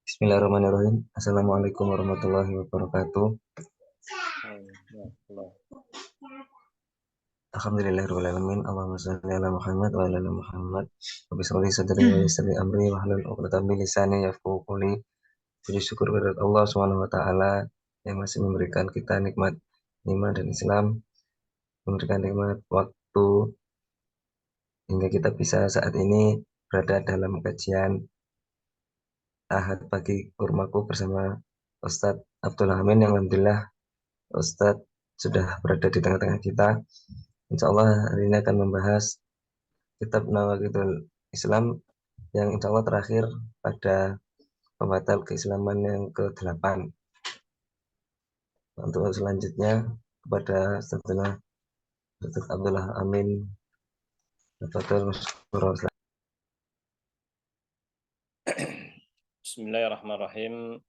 Bismillahirrahmanirrahim. Assalamualaikum warahmatullahi wabarakatuh. Alhamdulillahirabbil alamin. Allahumma shalli ala Muhammad wa ala ali Muhammad. Rabbi shrah li sadri wa yassir li amri wahlul 'uqdatam min lisani yafqahu qawli. Puji syukur kepada Allah Subhanahu wa taala yang masih memberikan kita nikmat iman dan Islam, memberikan nikmat waktu hingga kita bisa saat ini berada dalam kajian Ahad pagi Kurmaku bersama Ustadz Abdul Amin yang alhamdulillah Ustadz sudah berada di tengah-tengah kita. Insya Allah hari ini akan membahas kitab Nawaqidul Islam yang insya Allah terakhir pada pembatal keislaman yang ke-8. Untuk selanjutnya kepada Ustadz Abdullah Amin. Bismillahirrahmanirrahim.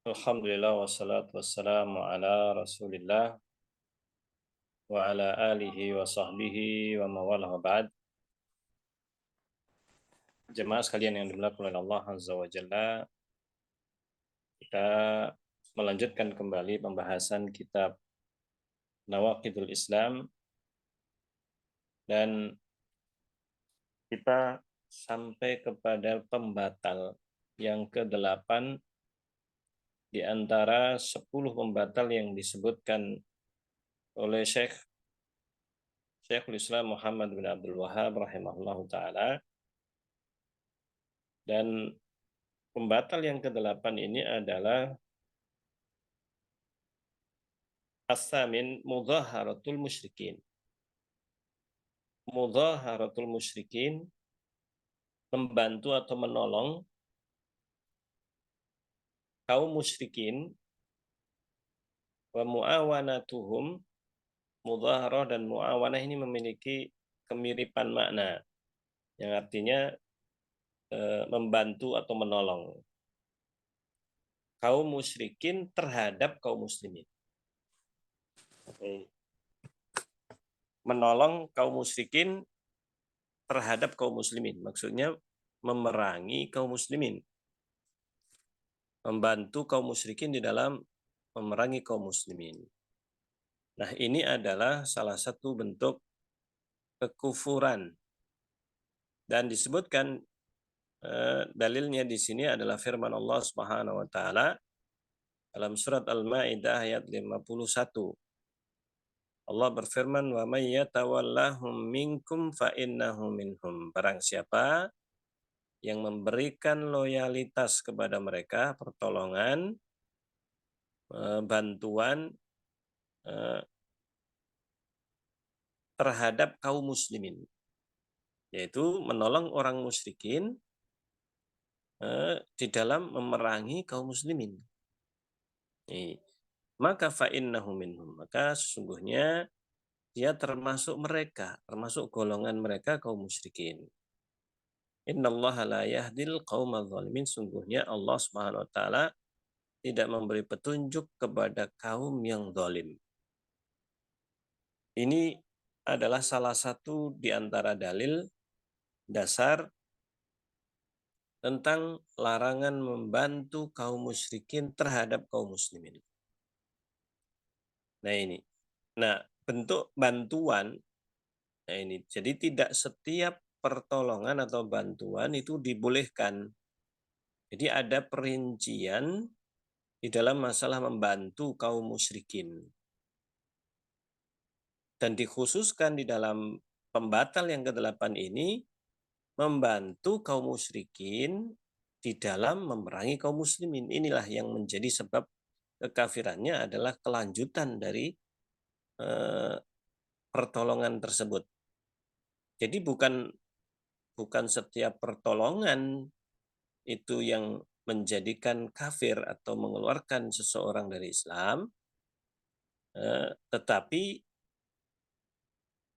Alhamdulillah wassalatu wassalamu ala Rasulillah wa ala alihi wa sahbihi wa mawalah wa ba'd. Jemaah sekalian yang dimuliakan oleh Allah Azza wa Jalla, kita melanjutkan kembali pembahasan kitab Nawaqidul Islam dan kita sampai kepada pembatal yang ke-8 di antara 10 pembatal yang disebutkan oleh Syekhul Islam Muhammad bin Abdul Wahhab rahimahullahu ta'ala. Dan pembatal yang ke-8 ini adalah as-samin mudhaharatul musyrikin. Mudhaharatul musyrikin, membantu atau menolong kaum musyrikin, wa muawanatuhum. Mudhaharah dan muawanah ini memiliki kemiripan makna, yang artinya membantu atau menolong kaum musyrikin terhadap kaum muslimin. Menolong kaum musyrikin terhadap kaum muslimin, maksudnya memerangi kaum muslimin, membantu kaum musyrikin di dalam memerangi kaum muslimin. Nah, ini adalah salah satu bentuk kekufuran, dan disebutkan dalilnya di sini adalah firman Allah Subhanahu wa taala dalam surat Al-Maidah ayat 51. Allah berfirman, wa may yatawallahum minkum fa innahu minhum. Barang siapa yang memberikan loyalitas kepada mereka, pertolongan, bantuan terhadap kaum muslimin, yaitu menolong orang musyrikin di dalam memerangi kaum muslimin. Maka fa'innahu minhum, maka sesungguhnya dia termasuk mereka, termasuk golongan mereka kaum musyrikin. Innallaha la yahdil qaumadz zalimin, sungguhnya Allah Subhanahu wa taala tidak memberi petunjuk kepada kaum yang zalim. Ini adalah salah satu di antara dalil dasar tentang larangan membantu kaum musyrikin terhadap kaum muslimin. Nah ini. Nah, bentuk bantuan, nah ini. Jadi tidak setiap pertolongan atau bantuan itu dibolehkan. Jadi ada perincian di dalam masalah membantu kaum musyrikin. Dan dikhususkan di dalam pembatal yang ke-8 ini, membantu kaum musyrikin di dalam memerangi kaum muslimin. Inilah yang menjadi sebab kekafirannya adalah kelanjutan dari pertolongan tersebut. Jadi bukan setiap pertolongan itu yang menjadikan kafir atau mengeluarkan seseorang dari Islam, tetapi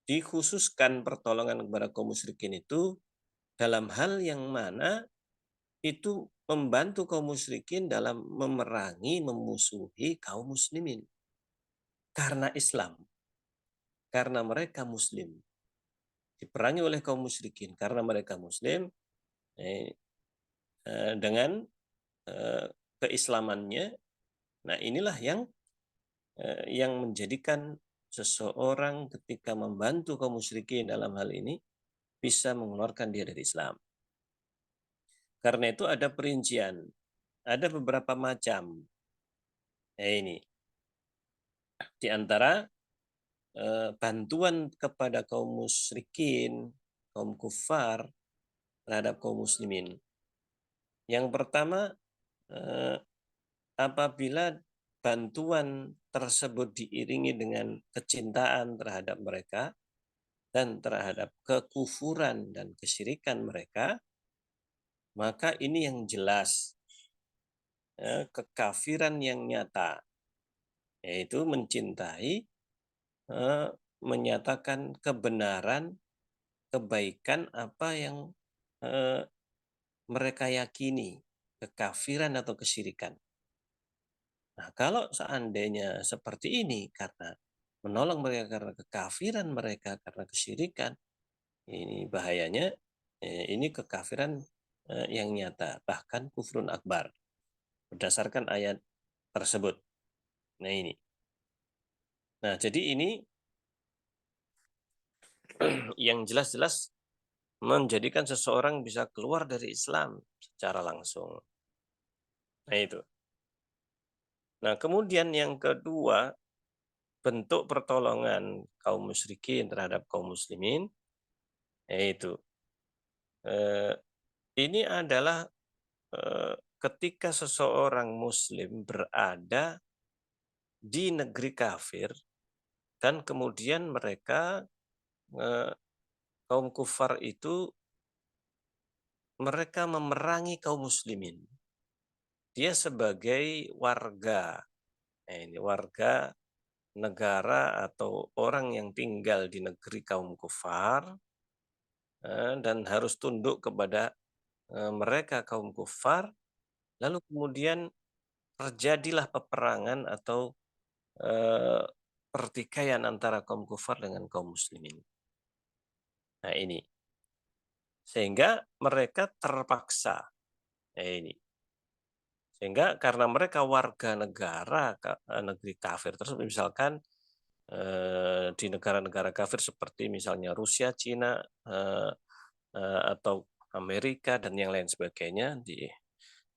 dikhususkan pertolongan kepada kaum musyrikin itu dalam hal yang mana itu membantu kaum musyrikin dalam memerangi, memusuhi kaum muslimin. Karena Islam. Karena mereka muslim. diperangi oleh kaum musyrikin karena mereka muslim, dengan keislamannya. Nah, inilah yang menjadikan seseorang ketika membantu kaum musyrikin dalam hal ini bisa mengeluarkan dia dari Islam. Karena itu ada perincian, ada beberapa macam. Ini di antara bantuan kepada kaum musyrikin, kaum kufar terhadap kaum muslimin. Yang pertama, apabila bantuan tersebut diiringi dengan kecintaan terhadap mereka dan terhadap kekufuran dan kesyirikan mereka, maka ini yang jelas kekafiran yang nyata, yaitu mencintai, menyatakan kebenaran, kebaikan apa yang mereka yakini, kekafiran atau kesyirikan. Nah, kalau seandainya seperti ini karena menolong mereka karena kekafiran mereka, karena kesyirikan, ini bahayanya, ini kekafiran yang nyata, bahkan kufrun akbar, berdasarkan ayat tersebut. Nah ini. Nah jadi ini yang jelas-jelas menjadikan seseorang bisa keluar dari Islam secara langsung. Nah itu. Nah kemudian yang kedua, bentuk pertolongan kaum musyrikin terhadap kaum muslimin, yaitu ini adalah ketika seseorang muslim berada di negeri kafir dan kemudian mereka, kaum kufar itu mereka memerangi kaum muslimin. Dia sebagai warga, ini warga negara atau orang yang tinggal di negeri kaum kufar, dan harus tunduk kepada mereka kaum kufar, lalu kemudian terjadilah peperangan atau pertikaian antara kaum kufar dengan kaum muslimin. Nah ini, sehingga mereka terpaksa, ini, sehingga karena mereka warga negara negeri kafir tersebut, misalkan di negara-negara kafir seperti misalnya Rusia, Cina, atau Amerika dan yang lain sebagainya,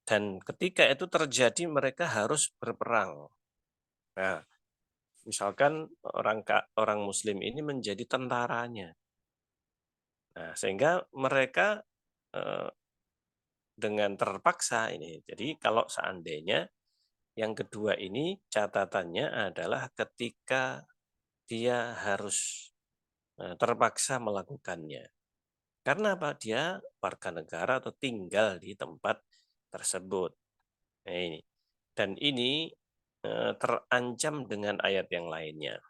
dan ketika itu terjadi mereka harus berperang. Nah, misalkan orang Muslim ini menjadi tentaranya. Nah, sehingga mereka dengan terpaksa ini. Jadi kalau seandainya yang kedua ini catatannya adalah ketika dia harus terpaksa melakukannya. Karena apa? Dia warga negara atau tinggal di tempat tersebut. Nah, ini. Dan ini terancam dengan ayat yang lainnya.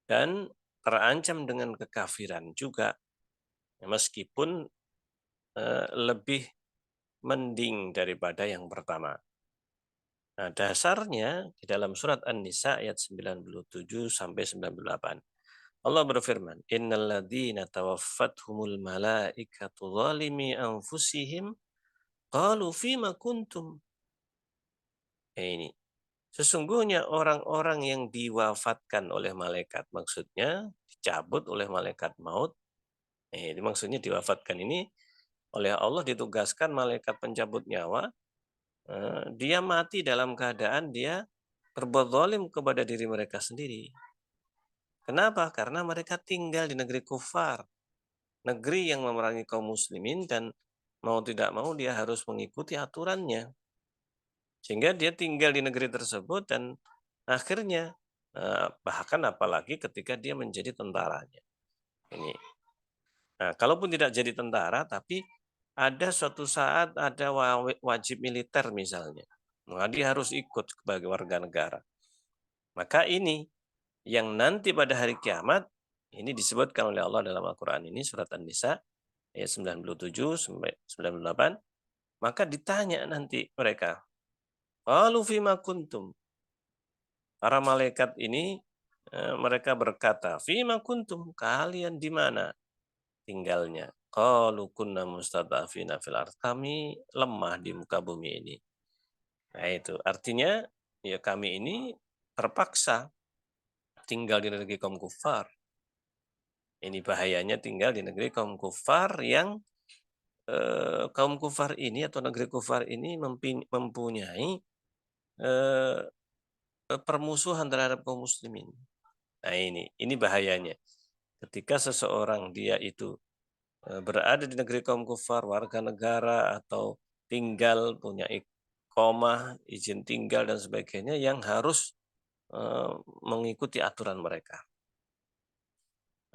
Dan terancam dengan kekafiran juga. Meskipun lebih mending daripada yang pertama. Nah, dasarnya di dalam surat An-Nisa ayat 97 sampai 98. Allah berfirman, "Innal ladzina tawaffathumul malaikatu zalimi anfusihim qalu fima kuntum." Ini. Sesungguhnya orang-orang yang diwafatkan oleh malaikat, maksudnya dicabut oleh malaikat maut. Ini maksudnya diwafatkan ini oleh Allah, ditugaskan malaikat pencabut nyawa. Dia mati dalam keadaan dia berbuat zalim kepada diri mereka sendiri. Kenapa? Karena mereka tinggal di negeri kufar, negeri yang memerangi kaum muslimin, dan mau tidak mau dia harus mengikuti aturannya. Sehingga dia tinggal di negeri tersebut dan akhirnya bahkan apalagi ketika dia menjadi tentaranya. Ini. Nah, kalaupun tidak jadi tentara tapi ada suatu saat ada wajib militer misalnya. Nah, dia harus ikut sebagai warga negara. Maka ini yang nanti pada hari kiamat ini disebutkan oleh Allah dalam Al-Qur'an ini surat An-Nisa ayat 97 sampai 98. Maka ditanya nanti mereka, "Qalu fima kuntum?" Para malaikat ini Mereka berkata, "Fima kuntum?" Kalian di mana tinggalnya? Qalu kunna mustad'afina fil ardh. Kami lemah di muka bumi ini. Nah itu artinya ya kami ini terpaksa tinggal di negeri kaum kufar. Ini bahayanya tinggal di negeri kaum kufar yang kaum kufar ini atau negeri kufar ini mempunyai eh, permusuhan terhadap kaum muslimin. Nah ini bahayanya. Ketika seseorang dia itu berada di negeri kaum kufar, warga negara atau tinggal punya iqamah, izin tinggal dan sebagainya yang harus mengikuti aturan mereka.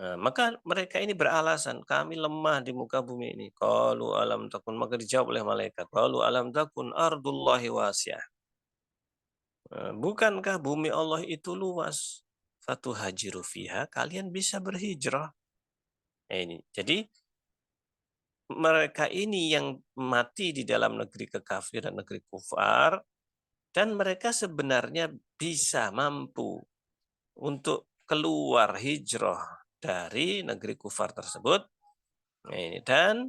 Maka mereka ini beralasan, kami lemah di muka bumi ini. Qalu alam takun, maka dijawab oleh malaikat. Qalu alam takun ardullahi wasi'ah. Bukankah bumi Allah itu luas? Fatuhajiru fiha, kalian bisa berhijrah. Ini. Jadi mereka ini yang mati di dalam negeri kekafiran, negeri kufar, dan mereka sebenarnya bisa mampu untuk keluar hijrah dari negeri kufar tersebut, dan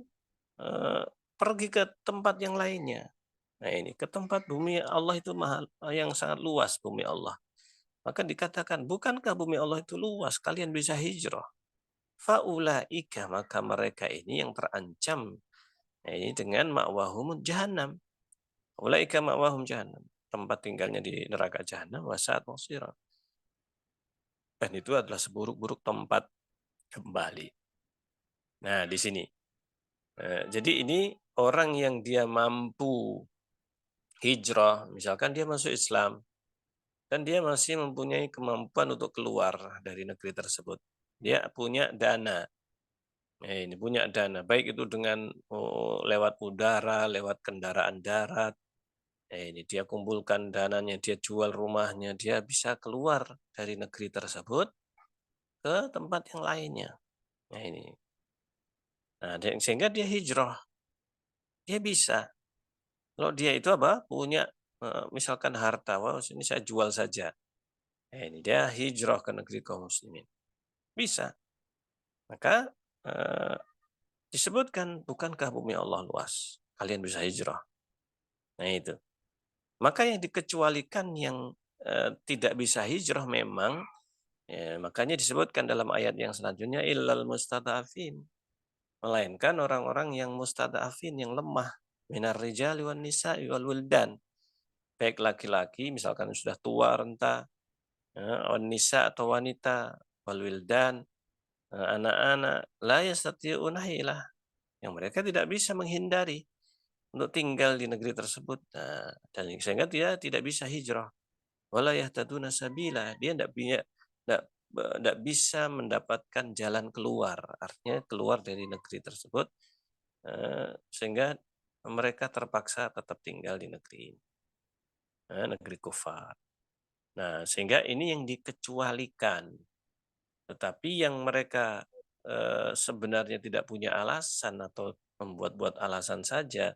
pergi ke tempat yang lainnya. Nah ini ke tempat bumi Allah itu mahal, yang sangat luas bumi Allah. Maka dikatakan, bukankah bumi Allah itu luas, kalian bisa hijrah. Faulaika, maka mereka ini yang terancam ini dengan ma'wahum jahannam. Ulaika ma'wahum jahannam. Tempat tinggalnya di neraka jahannam wasaat masira. Dan itu adalah seburuk-buruk tempat kembali. Nah, di sini. Jadi ini orang yang dia mampu hijrah, misalkan dia masuk Islam, dan dia masih mempunyai kemampuan untuk keluar dari negeri tersebut. Dia punya dana. Ini punya dana, baik itu dengan lewat udara, lewat kendaraan darat. Ini dia kumpulkan dananya, dia jual rumahnya, dia bisa keluar dari negeri tersebut ke tempat yang lainnya. Nah ini. Nah, sehingga dia hijrah. Dia bisa. Kalau dia itu apa? Punya misalkan harta, wah ini saya jual saja. Ini dia hijrah ke negeri kaum muslimin. Bisa. Maka disebutkan, bukankah bumi Allah luas? Kalian bisa hijrah. Nah itu. Maka yang dikecualikan yang tidak bisa hijrah memang, ya, makanya disebutkan dalam ayat yang selanjutnya, illal mustadafin. Melainkan orang-orang yang mustadafin, yang lemah. Minar rijali wan nisa'i wal wildan. Baik laki-laki, misalkan sudah tua, renta, wan nisa atau wanita, wal wildan, anak-anak, la yastati'una hilah. Yang mereka tidak bisa menghindari untuk tinggal di negeri tersebut. Nah, dan sehingga dia tidak bisa hijrah. Wala yahtaduna sabila. Dia tidak bisa mendapatkan jalan keluar. Artinya keluar dari negeri tersebut, sehingga mereka terpaksa tetap tinggal di negeri ini, negeri kufar. Nah, sehingga ini yang dikecualikan. Tetapi yang mereka sebenarnya tidak punya alasan atau membuat-buat alasan saja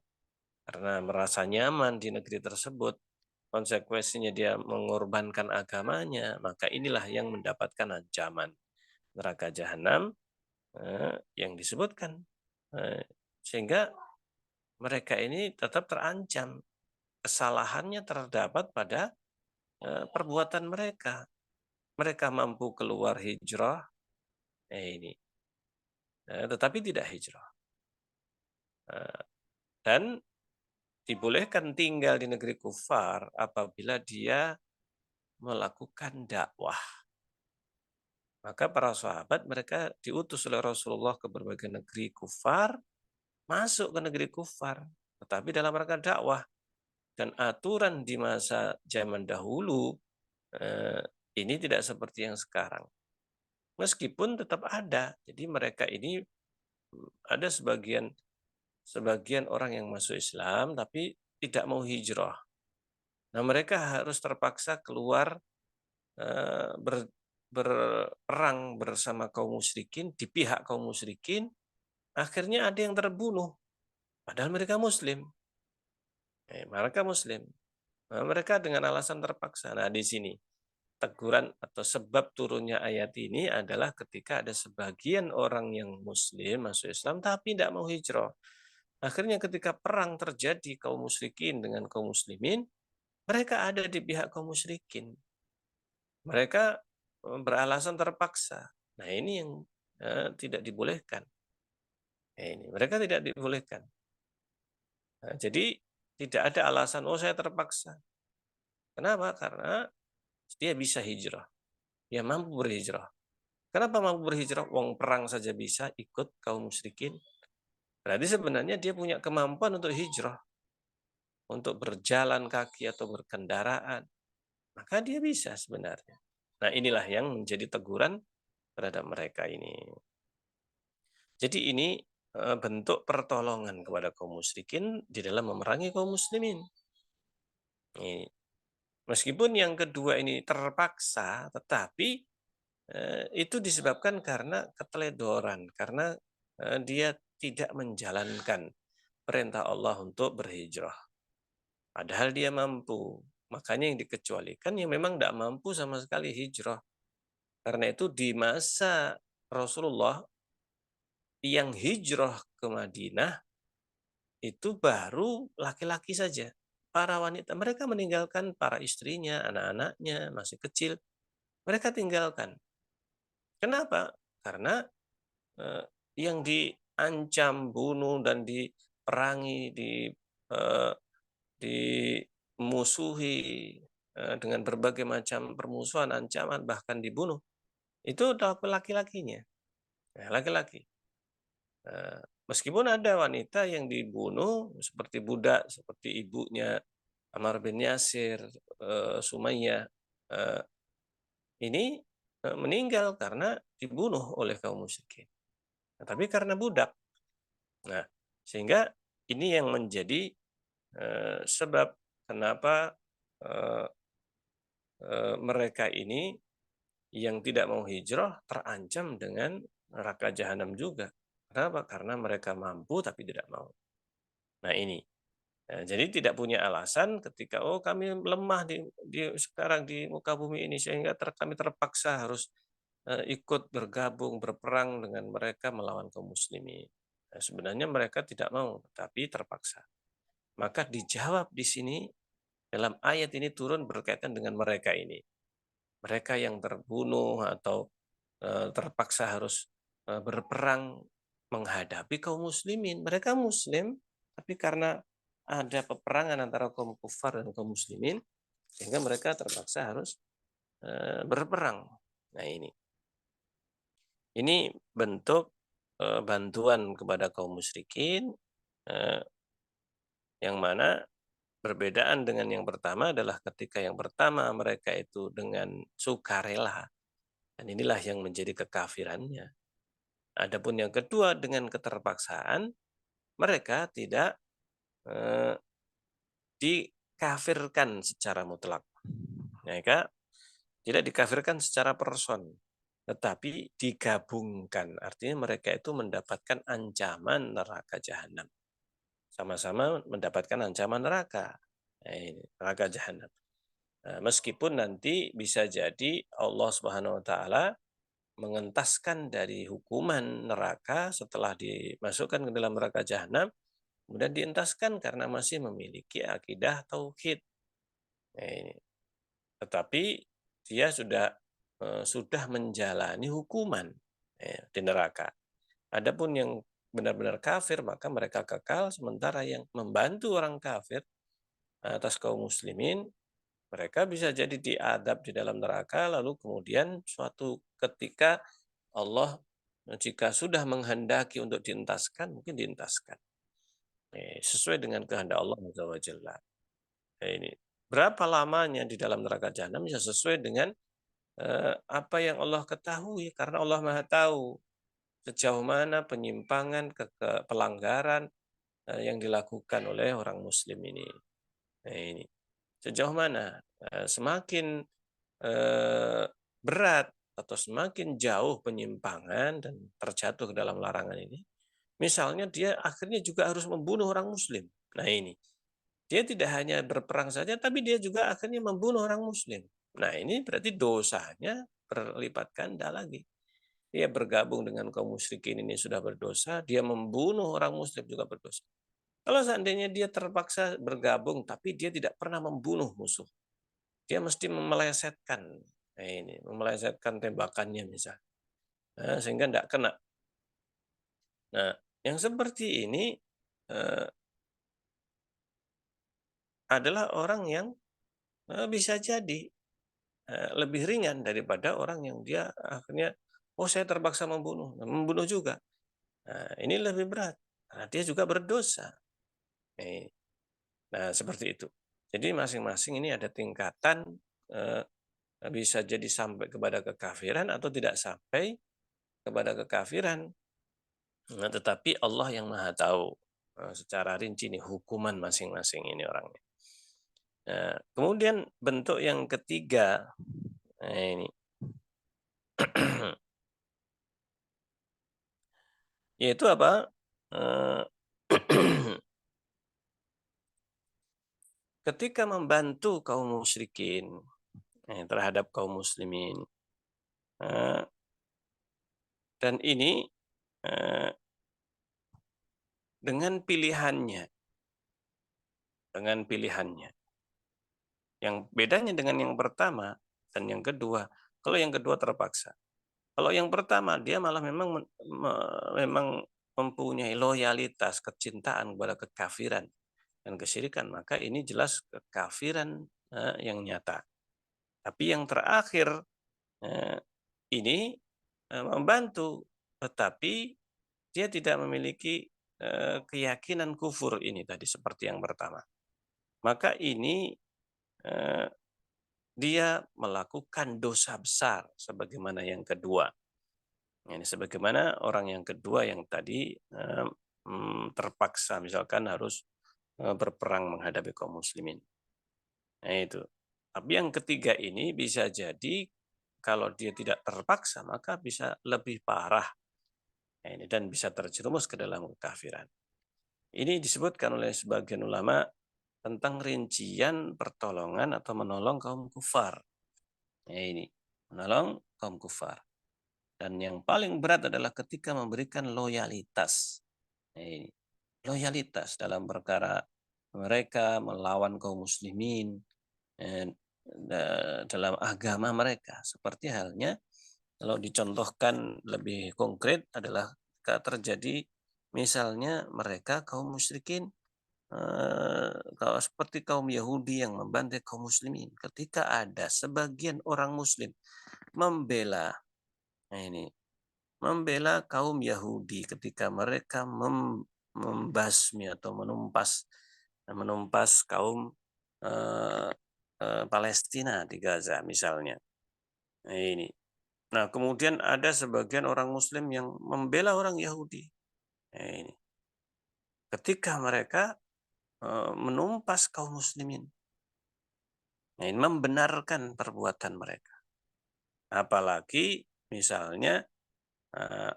karena merasa nyaman di negeri tersebut, konsekuensinya dia mengorbankan agamanya, maka inilah yang mendapatkan ancaman neraka jahanam yang disebutkan. Sehingga mereka ini tetap terancam. Kesalahannya terdapat pada perbuatan mereka. Mereka mampu keluar hijrah, ini, tetapi tidak hijrah. Dan dibolehkan tinggal di negeri kufar apabila dia melakukan dakwah. Maka para sahabat mereka diutus oleh Rasulullah ke berbagai negeri kufar, masuk ke negeri kufar, tetapi dalam rangka dakwah. Dan aturan di masa zaman dahulu ini tidak seperti yang sekarang. Meskipun tetap ada. Jadi mereka ini ada sebagian orang yang masuk Islam tapi tidak mau hijrah. Nah, mereka harus terpaksa keluar berperang bersama kaum musyrikin, di pihak kaum musyrikin, akhirnya ada yang terbunuh. Padahal mereka muslim. Mereka muslim. Nah, mereka dengan alasan terpaksa. Nah, di sini. teguran atau sebab turunnya ayat ini adalah ketika ada sebagian orang yang muslim masuk Islam tapi tidak mau hijrah. Akhirnya ketika perang terjadi kaum musyrikin dengan kaum muslimin, mereka ada di pihak kaum musyrikin. Mereka beralasan terpaksa. Nah, ini yang tidak dibolehkan. Nah, ini mereka tidak dibolehkan. Nah, jadi tidak ada alasan, oh saya terpaksa. Kenapa? Karena dia bisa hijrah. Dia mampu berhijrah. Kenapa mampu berhijrah? Wong perang saja bisa ikut kaum musyrikin. Berarti sebenarnya dia punya kemampuan untuk hijrah, untuk berjalan kaki atau berkendaraan. Maka dia bisa sebenarnya. Nah, inilah yang menjadi teguran terhadap mereka ini. Jadi ini bentuk pertolongan kepada kaum musyrikin di dalam memerangi kaum muslimin. Ini. Meskipun yang kedua ini terpaksa, tetapi itu disebabkan karena keteledoran, karena dia tidak menjalankan perintah Allah untuk berhijrah. Padahal dia mampu. Makanya yang dikecualikan yang memang tidak mampu sama sekali hijrah. Karena itu di masa Rasulullah yang hijrah ke Madinah itu baru laki-laki saja. Para wanita mereka meninggalkan para istrinya, anak-anaknya masih kecil, mereka tinggalkan. Kenapa? Karena eh, yang diancam, bunuh dan diperangi, eh, dimusuhi dengan berbagai macam permusuhan, ancaman, bahkan dibunuh, itu laki-lakinya, laki-laki. Meskipun ada wanita yang dibunuh seperti budak, seperti ibunya Ammar bin Yasir, Sumayyah, ini meninggal karena dibunuh oleh kaum musyrikin. Nah, tapi karena budak. Nah, sehingga ini yang menjadi sebab kenapa mereka ini yang tidak mau hijrah terancam dengan neraka jahanam juga. Kenapa? Karena mereka mampu tapi tidak mau. Nah ini. Nah, jadi tidak punya alasan ketika oh kami lemah sekarang di muka bumi ini sehingga kami terpaksa harus ikut bergabung berperang dengan mereka melawan kaum muslimin. Nah, sebenarnya mereka tidak mau tapi terpaksa. Maka dijawab di sini dalam ayat ini turun berkaitan dengan mereka ini. Mereka yang terbunuh atau terpaksa harus berperang menghadapi kaum muslimin. Mereka muslim, tapi karena ada peperangan antara kaum kufar dan kaum muslimin, sehingga mereka terpaksa harus berperang. Nah ini. Ini bentuk bantuan kepada kaum musyrikin yang mana perbedaan dengan yang pertama adalah ketika yang pertama mereka itu dengan sukarela dan inilah yang menjadi kekafirannya. Adapun yang kedua dengan keterpaksaan mereka tidak dikafirkan secara mutlak. Mereka tidak dikafirkan secara person, tetapi digabungkan. Artinya mereka itu mendapatkan ancaman neraka jahanam. Sama-sama mendapatkan ancaman neraka. Nah, ini, neraka jahanam. Nah, meskipun nanti bisa jadi Allah Subhanahu wa taala mengentaskan dari hukuman neraka setelah dimasukkan ke dalam neraka jahanam, kemudian dientaskan karena masih memiliki akidah tauhid. Nah, ini. Tetapi dia sudah menjalani hukuman di neraka. Adapun yang benar-benar kafir maka mereka kekal, sementara yang membantu orang kafir atas kaum muslimin mereka bisa jadi diadab di dalam neraka lalu kemudian suatu ketika Allah jika sudah menghendaki untuk dientaskan mungkin dientaskan sesuai dengan kehendak Allah Azza wa. Ini berapa lamanya di dalam neraka jahanam bisa sesuai dengan apa yang Allah ketahui karena Allah Maha tahu sejauh mana penyimpangan, pelanggaran yang dilakukan oleh orang muslim ini. Nah, ini sejauh mana semakin berat atau semakin jauh penyimpangan dan terjatuh ke dalam larangan ini. Misalnya dia akhirnya juga harus membunuh orang muslim. Nah ini, dia tidak hanya berperang saja, tapi dia juga akhirnya membunuh orang muslim. Nah, ini berarti dosanya berlipat ganda lagi. Dia bergabung dengan kaum musyrikin ini sudah berdosa, dia membunuh orang muslim juga berdosa. Kalau seandainya dia terpaksa bergabung tapi dia tidak pernah membunuh musuh, dia mesti memelesetkan. Nah, ini memelesetkan tembakannya misalnya. Nah, sehingga tidak kena. Nah, yang seperti ini eh, adalah orang yang bisa jadi lebih ringan daripada orang yang dia akhirnya, oh saya terpaksa membunuh, membunuh juga. Nah, ini lebih berat karena dia juga berdosa. Nah, seperti itu. Jadi masing-masing ini ada tingkatan, eh, bisa jadi sampai kepada kekafiran atau tidak sampai kepada kekafiran. Nah, tetapi Allah yang Maha tahu secara rinci nih hukuman masing-masing ini orangnya. Nah, kemudian bentuk yang ketiga, nah ini yaitu apa? Eh, ketika membantu kaum musyrikin terhadap kaum muslimin, eh, dan ini eh, dengan pilihannya, dengan pilihannya. Yang bedanya dengan yang pertama dan yang kedua, kalau yang kedua terpaksa. Kalau yang pertama dia malah memang mempunyai loyalitas, kecintaan kepada kekafiran dan kesyirikan, maka ini jelas kekafiran yang nyata. Tapi yang terakhir eh, ini membantu, tetapi dia tidak memiliki keyakinan kufur ini tadi seperti yang pertama. Maka ini eh, dia melakukan dosa besar sebagaimana yang kedua. Ini sebagaimana orang yang kedua yang tadi terpaksa misalkan harus berperang menghadapi kaum muslimin. Nah itu. Tapi yang ketiga ini bisa jadi kalau dia tidak terpaksa maka bisa lebih parah. Nah, ini dan bisa terjerumus ke dalam kekafiran. Ini disebutkan oleh sebagian ulama tentang rincian pertolongan atau menolong kaum kufar. Ya ini, menolong kaum kufar. Dan yang paling berat adalah ketika memberikan loyalitas. Ya ini, loyalitas dalam perkara mereka melawan kaum muslimin eh, dalam agama mereka. Seperti halnya kalau dicontohkan lebih konkret adalah ketika terjadi misalnya mereka kaum musyrikin kalau seperti kaum Yahudi yang membantai kaum muslimin. Ketika ada sebagian orang muslim membela, nah ini, membela kaum Yahudi ketika mereka membasmi atau menumpas kaum eh, Palestina di Gaza misalnya. Nah, ini. Nah, kemudian ada sebagian orang muslim yang membela orang Yahudi. Nah, ini. Ketika mereka menumpas kaum muslimin. Nah, ini membenarkan perbuatan mereka. Apalagi misalnya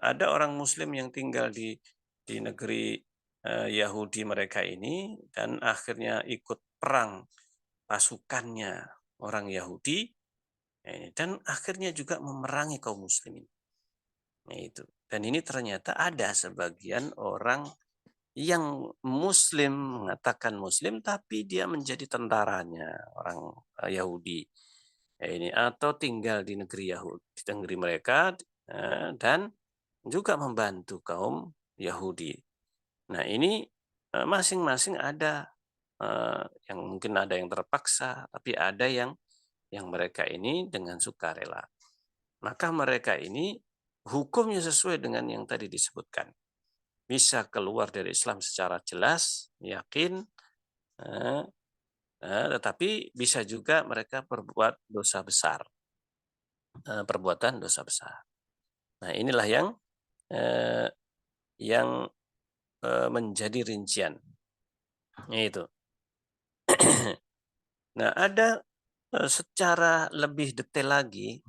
ada orang muslim yang tinggal di negeri Yahudi mereka ini dan akhirnya ikut perang pasukannya orang Yahudi dan akhirnya juga memerangi kaum muslimin. Nah, itu. Dan ini ternyata ada sebagian orang yang muslim mengatakan muslim tapi dia menjadi tentaranya orang Yahudi. Ini atau tinggal di negeri Yahudi, di negeri mereka dan juga membantu kaum Yahudi. Nah, ini masing-masing ada yang mungkin ada yang terpaksa, tapi ada yang mereka ini dengan sukarela. Maka mereka ini hukumnya sesuai dengan yang tadi disebutkan. Bisa keluar dari Islam secara jelas, yakin, tetapi bisa juga mereka berbuat dosa besar, perbuatan dosa besar. Nah, inilah eh, yang menjadi rincian. Itu. Nah, ada secara lebih detail lagi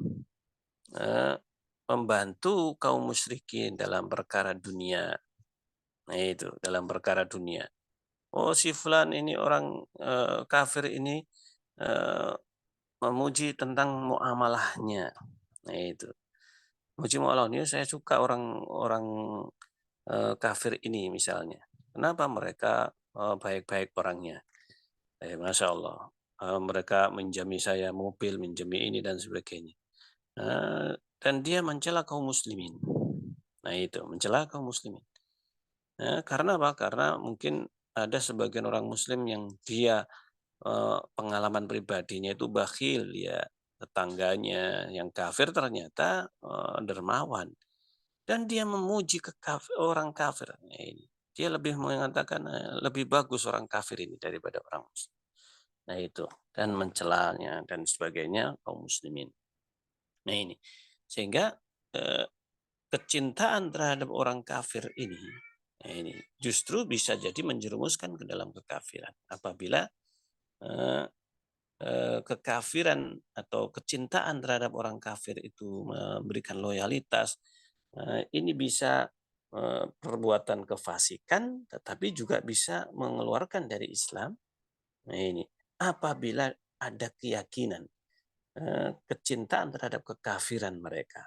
membantu kaum musyrikin dalam perkara dunia. Nah, itu dalam perkara dunia. Oh, si fulan ini orang kafir ini memuji tentang muamalahnya. Nah itu, muji muamalahnya, saya suka orang-orang kafir ini misalnya. Kenapa mereka baik-baik orangnya? Masya Allah. Mereka menjami saya mobil, menjami ini dan sebagainya. Dan dia mencela kaum muslimin. Nah itu, mencela kaum muslimin. Karena apa? Karena mungkin ada sebagian orang muslim yang dia pengalaman pribadinya itu bakhil, ya tetangganya yang kafir ternyata dermawan, dan dia memuji orang kafir. Nah, ini dia lebih mengatakan lebih bagus orang kafir ini daripada orang muslim. Nah itu, dan mencelanya dan sebagainya kaum muslimin. Nah ini, sehingga eh, kecintaan terhadap orang kafir ini, nah ini justru bisa jadi menjerumuskan ke dalam kekafiran apabila eh, kekafiran atau kecintaan terhadap orang kafir itu memberikan loyalitas, ini bisa perbuatan kefasikan, tetapi juga bisa mengeluarkan dari Islam. Nah ini, apabila ada keyakinan, kecintaan terhadap kekafiran mereka,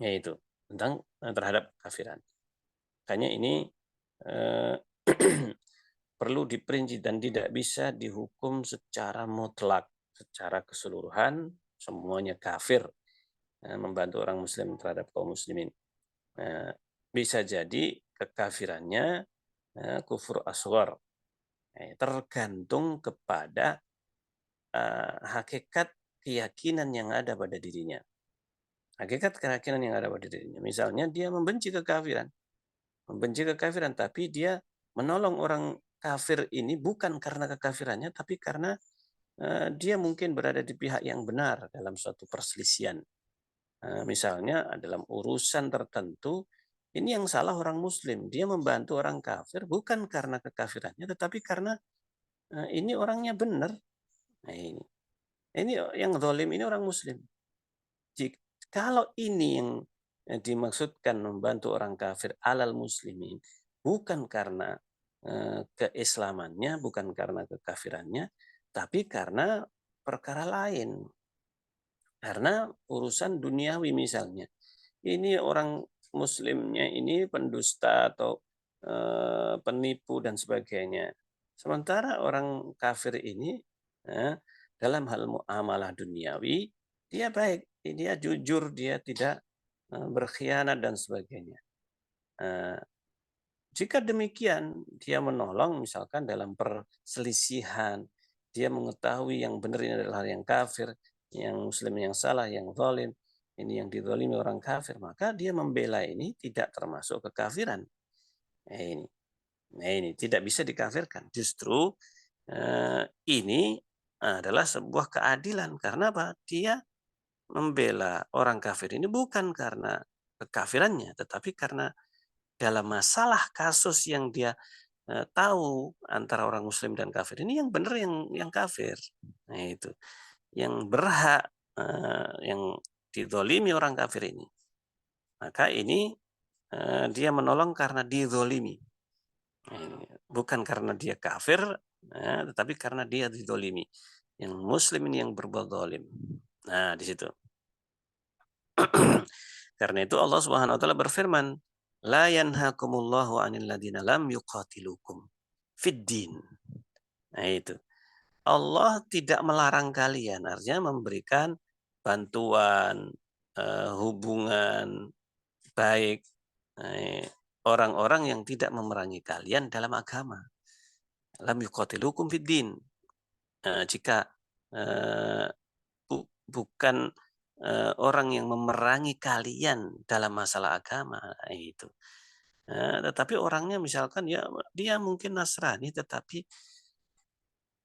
yaitu tentang terhadap kafiran. Makanya ini eh, perlu diperinci dan tidak bisa dihukum secara mutlak, secara keseluruhan semuanya kafir membantu orang muslim terhadap kaum muslimin. Bisa jadi kekafirannya kufur asghar, tergantung kepada hakikat keyakinan yang ada pada dirinya. Hakikat keyakinan yang ada pada dirinya. Misalnya dia membenci kekafiran, tapi dia menolong orang kafir ini bukan karena kekafirannya, tapi karena dia mungkin berada di pihak yang benar dalam suatu perselisihan. Misalnya dalam urusan tertentu, ini yang salah orang muslim. Dia membantu orang kafir bukan karena kekafirannya, tetapi karena ini orangnya benar. Nah, ini yang zalim ini orang muslim. Kalau ini yang dimaksudkan membantu orang kafir alal muslimin, bukan karena keislamannya, bukan karena kekafirannya, tapi karena perkara lain. Karena urusan duniawi misalnya. Ini orang muslimnya ini pendusta atau penipu dan sebagainya. Sementara orang kafir ini dalam hal muamalah duniawi, dia baik, dia jujur, dia tidak berkhianat dan sebagainya. Jika demikian, dia menolong misalkan dalam perselisihan, dia mengetahui yang benar ini adalah yang kafir, yang muslim yang salah, yang zalim, ini yang dizalimi orang kafir, maka dia membela ini tidak termasuk kekafiran. Nah ini tidak bisa dikafirkan. Justru ini adalah sebuah keadilan. Karena apa? Dia membela orang kafir ini bukan karena kekafirannya, tetapi karena dalam masalah kasus yang dia tahu antara orang muslim dan kafir ini yang benar yang kafir. Nah itu yang berhak yang dizolimi orang kafir ini. Maka ini dia menolong karena dizolimi. Bukan karena dia kafir, tetapi karena dia dizolimi. Yang muslim ini yang berbuat zalim. Nah, di situ. Karena itu Allah Subhanahu wa taala berfirman, "La yanhakumullahu 'anil ladzina lam yuqatilukum fid din." Nah, itu. Allah tidak melarang kalian, artinya memberikan bantuan, hubungan baik orang-orang yang tidak memerangi kalian dalam agama. Lam yuqatilukum fid din. Jika bukan orang yang memerangi kalian dalam masalah agama, itu. Tetapi orangnya misalkan ya dia mungkin Nasrani, tetapi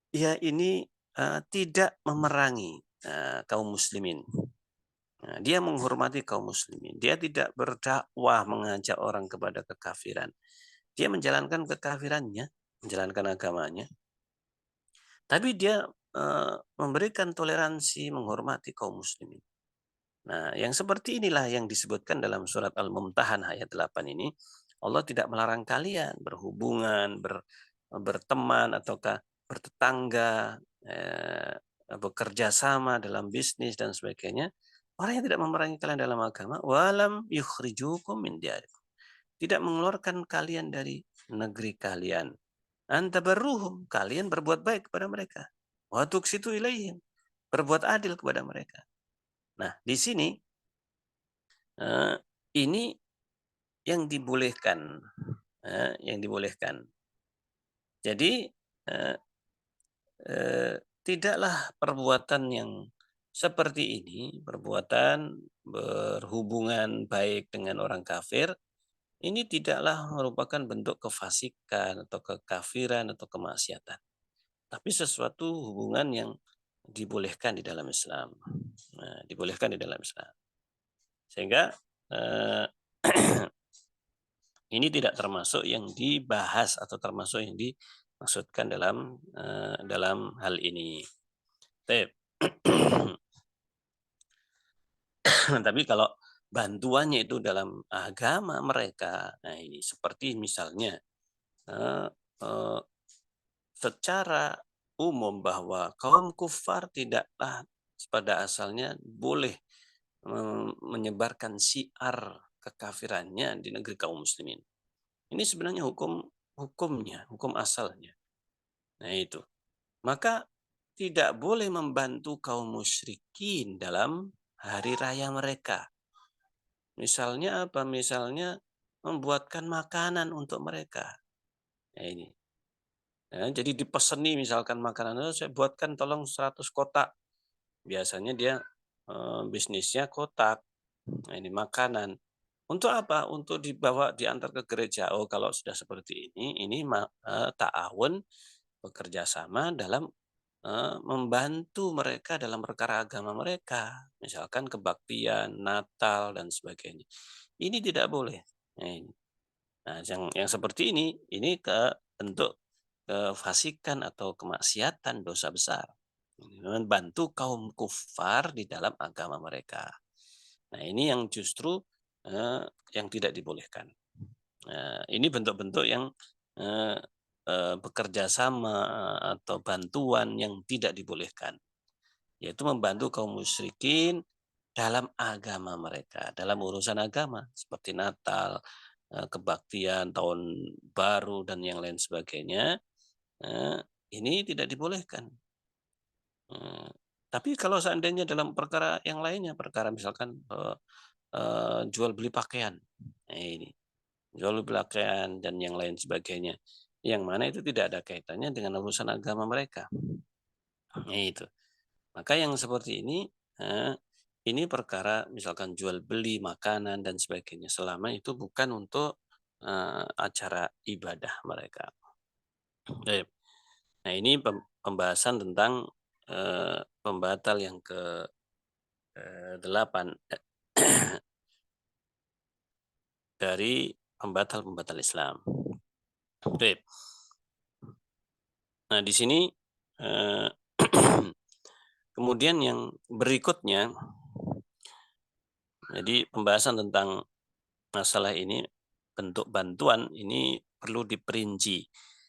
dia ini tidak memerangi kaum muslimin. Dia menghormati kaum muslimin. Dia tidak berdakwah mengajak orang kepada kekafiran. Dia menjalankan kekafirannya, menjalankan agamanya. Tapi dia memberikan toleransi, menghormati kaum muslimin. Nah, yang seperti inilah yang disebutkan dalam surat Al-Mumtahan ayat 8 ini. Allah tidak melarang kalian berhubungan, berteman, ataukah bertetangga bekerja sama dalam bisnis dan sebagainya, orang yang tidak memerangi kalian dalam agama, walam yukhrijukum min diyarikum, tidak mengeluarkan kalian dari negeri kalian. Antabarruhum, kalian berbuat baik kepada mereka. Wa tuqsitu ilaihim, berbuat adil kepada mereka. Nah, di sini eh, ini yang dibolehkan, yang dibolehkan. Jadi eh, tidaklah perbuatan yang seperti ini, perbuatan berhubungan baik dengan orang kafir, ini tidaklah merupakan bentuk kefasikan atau kekafiran atau kemaksiatan, tapi sesuatu hubungan yang dibolehkan di dalam Islam. Nah, dibolehkan di dalam Islam. Sehingga eh, ini tidak termasuk yang dibahas atau termasuk yang dimaksudkan dalam hal ini. Tapi kalau bantuannya itu dalam agama mereka, nah ini seperti misalnya eh, eh, secara umum bahwa kaum kufar tidaklah pada asalnya boleh menyebarkan syiar kekafirannya di negeri kaum muslimin. Ini sebenarnya hukumnya, hukum asalnya. Nah itu. Maka tidak boleh membantu kaum musyrikin dalam hari raya mereka. Misalnya apa? Misalnya membuatkan makanan untuk mereka. Nah, ini. Ya, jadi dipeseni misalkan makanan itu saya buatkan tolong 100 kotak. Biasanya dia bisnisnya kotak. Nah, ini makanan. Untuk apa? Untuk dibawa diantar ke gereja. Oh, kalau sudah seperti ini ta'awun, bekerja sama dalam membantu mereka dalam perkara agama mereka. Misalkan kebaktian, Natal dan sebagainya. Ini tidak boleh. Nah, ini. Nah, yang seperti ini bentuk kefasikan atau kemaksiatan, dosa besar. Membantu kaum kufar di dalam agama mereka. Nah, ini yang justru yang tidak dibolehkan. Ini bentuk-bentuk yang eh, bekerja sama atau bantuan yang tidak dibolehkan, yaitu membantu kaum musyrikin dalam agama mereka, dalam urusan agama seperti Natal, kebaktian, tahun baru dan yang lain sebagainya. Ini tidak dibolehkan. Tapi kalau seandainya dalam perkara yang lainnya, perkara misalkan jual beli pakaian, nah ini jual beli pakaian dan yang lain sebagainya, yang mana itu tidak ada kaitannya dengan urusan agama mereka. Nah, itu. Maka yang seperti ini perkara misalkan jual beli makanan dan sebagainya, selama itu bukan untuk acara ibadah mereka. Nah, ini pembahasan tentang pembatal yang ke-8 dari pembatal-pembatal Islam. Nah, di sini kemudian yang berikutnya, jadi pembahasan tentang masalah ini, bentuk bantuan ini perlu diperinci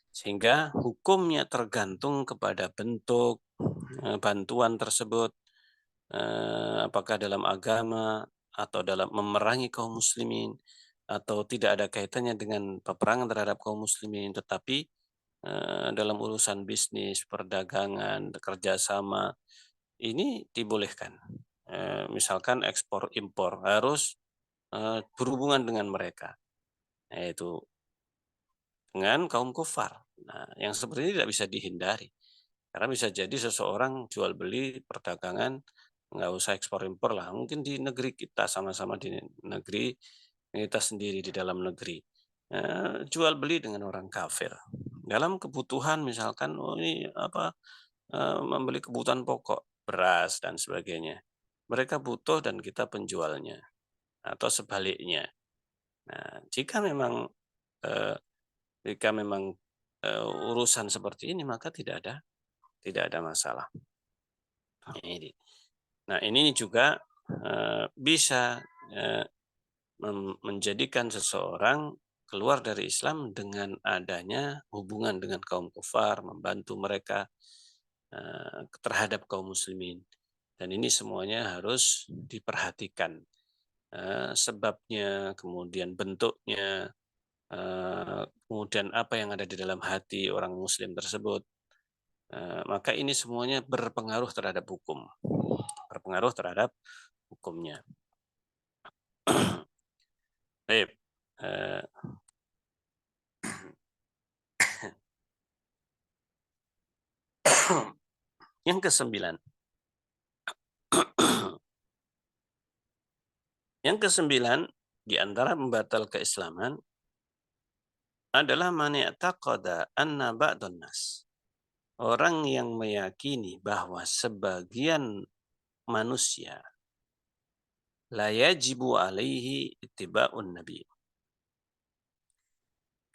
sehingga hukumnya tergantung kepada bentuk bantuan tersebut, apakah dalam agama atau dalam memerangi kaum muslimin atau tidak ada kaitannya dengan peperangan terhadap kaum muslimin, tetapi dalam urusan bisnis, perdagangan, kerjasama ini dibolehkan. Misalkan ekspor impor harus berhubungan dengan mereka, yaitu dengan kaum kufar. Nah, yang seperti ini tidak bisa dihindari. Karena bisa jadi seseorang jual beli perdagangan, nggak usah ekspor impor lah. Mungkin di negeri kita, sama-sama di negeri kita sendiri di dalam negeri. Jual beli dengan orang kafir. Dalam kebutuhan misalkan, oh ini apa, membeli kebutuhan pokok, beras dan sebagainya. Mereka butuh dan kita penjualnya. Atau sebaliknya. Nah, eh, jika memang urusan seperti ini, maka tidak ada masalah. Ini. Nah, ini juga bisa menjadikan seseorang keluar dari Islam dengan adanya hubungan dengan kaum kufar, membantu mereka terhadap kaum muslimin. Dan ini semuanya harus diperhatikan. Sebabnya, kemudian bentuknya, kemudian apa yang ada di dalam hati orang muslim tersebut. Maka ini semuanya berpengaruh terhadap hukum. Berpengaruh terhadap hukumnya. Baik. Yang kesembilan. Yang kesembilan, di antara membatal keislaman adalah man i'taqada anna ba'dun nas. Orang yang meyakini bahwa sebagian manusia la yajibu alaihi ittiba'un nabi.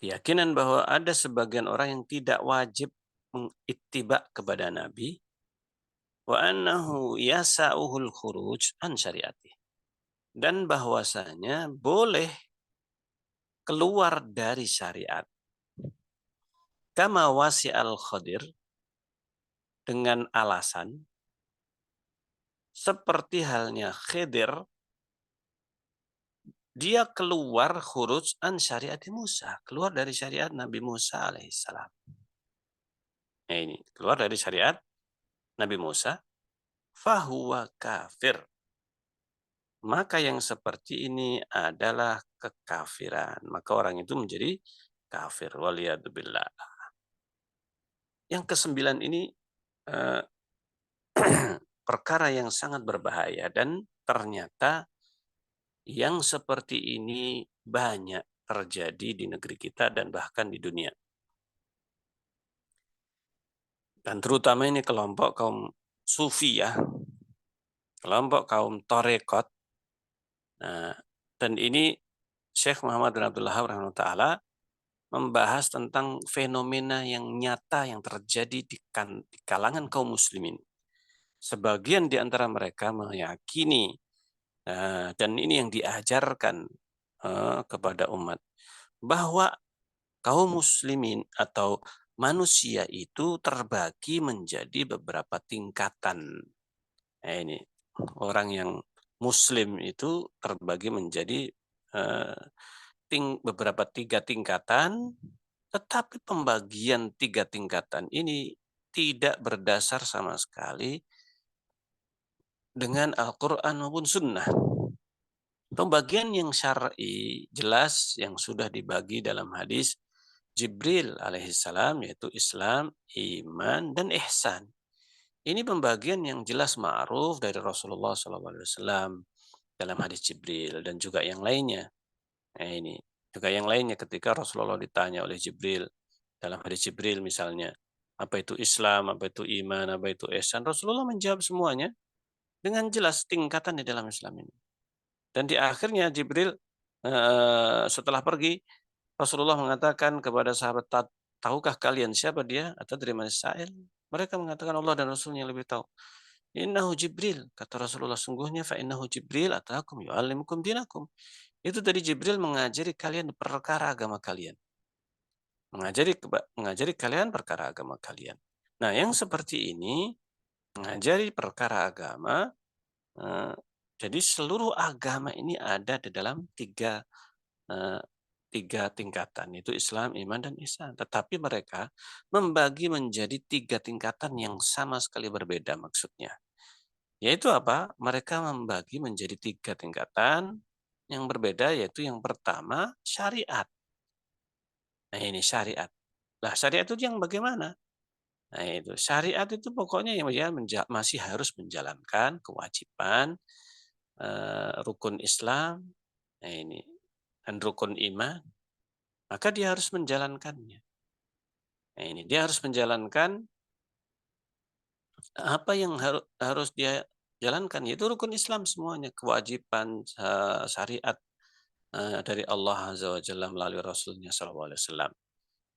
Keyakinan bahwa ada sebagian orang yang tidak wajib mengittiba kepada nabi wa annahu yasa'uhul khuruj an syariati. Dan bahwasanya boleh keluar dari syariat. Kama wasi'al Khadir, dengan alasan seperti halnya Khidir, dia keluar khuruj an syariat Musa, keluar dari syariat Nabi Musa alaihissalam. Nah ini, keluar dari syariat Nabi Musa, fahuwa kafir. Maka yang seperti ini adalah kekafiran. Maka orang itu menjadi kafir. Waliyadzubillah. Yang kesembilan ini perkara yang sangat berbahaya, dan ternyata yang seperti ini banyak terjadi di negeri kita dan bahkan di dunia. Dan terutama ini kelompok kaum sufi ya, kelompok kaum torekot. Nah, dan ini Syekh Muhammad bin Abdul Wahhab rahimahullah membahas tentang fenomena yang nyata yang terjadi di kalangan kaum muslimin. Sebagian di antara mereka meyakini, dan ini yang diajarkan kepada umat, bahwa kaum muslimin atau manusia itu terbagi menjadi beberapa tingkatan. Nah, ini orang yang muslim itu terbagi menjadi beberapa tiga tingkatan, tetapi pembagian tiga tingkatan ini tidak berdasar sama sekali dengan Al-Quran maupun Sunnah. Pembagian yang syar'i jelas yang sudah dibagi dalam hadis Jibril alaihissalam, yaitu Islam, iman, dan ihsan. Ini pembagian yang jelas ma'ruf dari Rasulullah SAW dalam hadis Jibril dan juga yang lainnya. Nah ini juga yang lainnya ketika Rasulullah ditanya oleh Jibril dalam hadis Jibril misalnya, apa itu Islam, apa itu iman, apa itu ihsan, Rasulullah menjawab semuanya dengan jelas tingkatan di dalam Islam ini. Dan di akhirnya Jibril setelah pergi, Rasulullah mengatakan kepada sahabat, tahukah kalian siapa dia? Atau dari mana sa'il? Mereka mengatakan Allah dan Rasulnya yang lebih tahu. Innahu Jibril, kata Rasulullah, sungguhnya fa innahu Jibril atakum yu'allimukum dinakum. Itu tadi Jibril mengajari kalian perkara agama kalian. Mengajari kalian perkara agama kalian. Nah, yang seperti ini mengajari perkara agama, jadi seluruh agama ini ada di dalam tiga tingkatan, yaitu Islam, iman, dan ihsan. Tetapi mereka membagi menjadi tiga tingkatan yang sama sekali berbeda maksudnya. Yaitu apa? Mereka membagi menjadi tiga tingkatan yang berbeda, yaitu yang pertama syariat. Nah ini syariat. Nah syariat itu yang bagaimana? Nah itu syariat itu pokoknya yang masih harus menjalankan kewajiban rukun Islam, nah ini, dan rukun iman, maka dia harus menjalankannya. Nah ini dia harus menjalankan apa yang harus dia jalankan, yaitu rukun Islam semuanya, kewajiban syariat dari Allah Azza wa Jalla melalui Rasulnya SAW.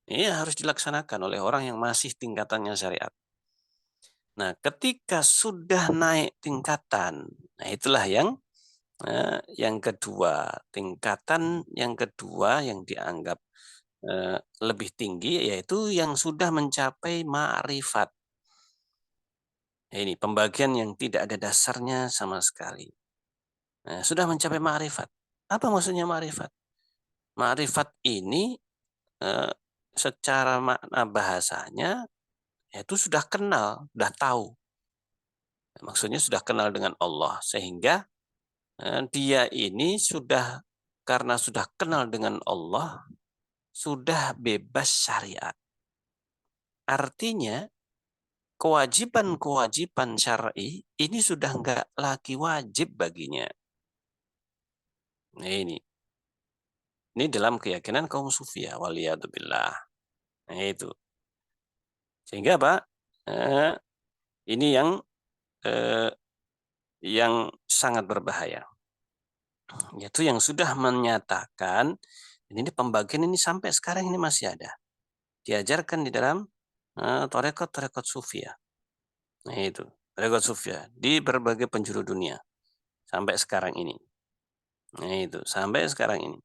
Ini harus dilaksanakan oleh orang yang masih tingkatannya syariat. Nah, ketika sudah naik tingkatan, nah itulah yang kedua, tingkatan yang kedua yang dianggap lebih tinggi, yaitu yang sudah mencapai ma'rifat. Ini pembagian yang tidak ada dasarnya sama sekali. Nah, sudah mencapai ma'rifat. Apa maksudnya ma'rifat? Ma'rifat ini eh, secara makna bahasanya itu sudah kenal, sudah tahu. Maksudnya sudah kenal dengan Allah sehingga dia ini sudah karena sudah kenal dengan Allah sudah bebas syariat. Artinya kewajiban-kewajiban syar'i ini sudah enggak lagi wajib baginya. Nah, ini dalam keyakinan kaum sufi ya, waliyadzubillah. Nah, itu. Sehingga Pak, ini eh, yang sangat berbahaya. Yaitu yang sudah menyatakan ini pembagian ini sampai sekarang ini masih ada. Diajarkan di dalam torekot-torekot sufi ya. Nah, itu. Torekot sufi ya, di berbagai penjuru dunia sampai sekarang ini. Nah, itu sampai sekarang ini.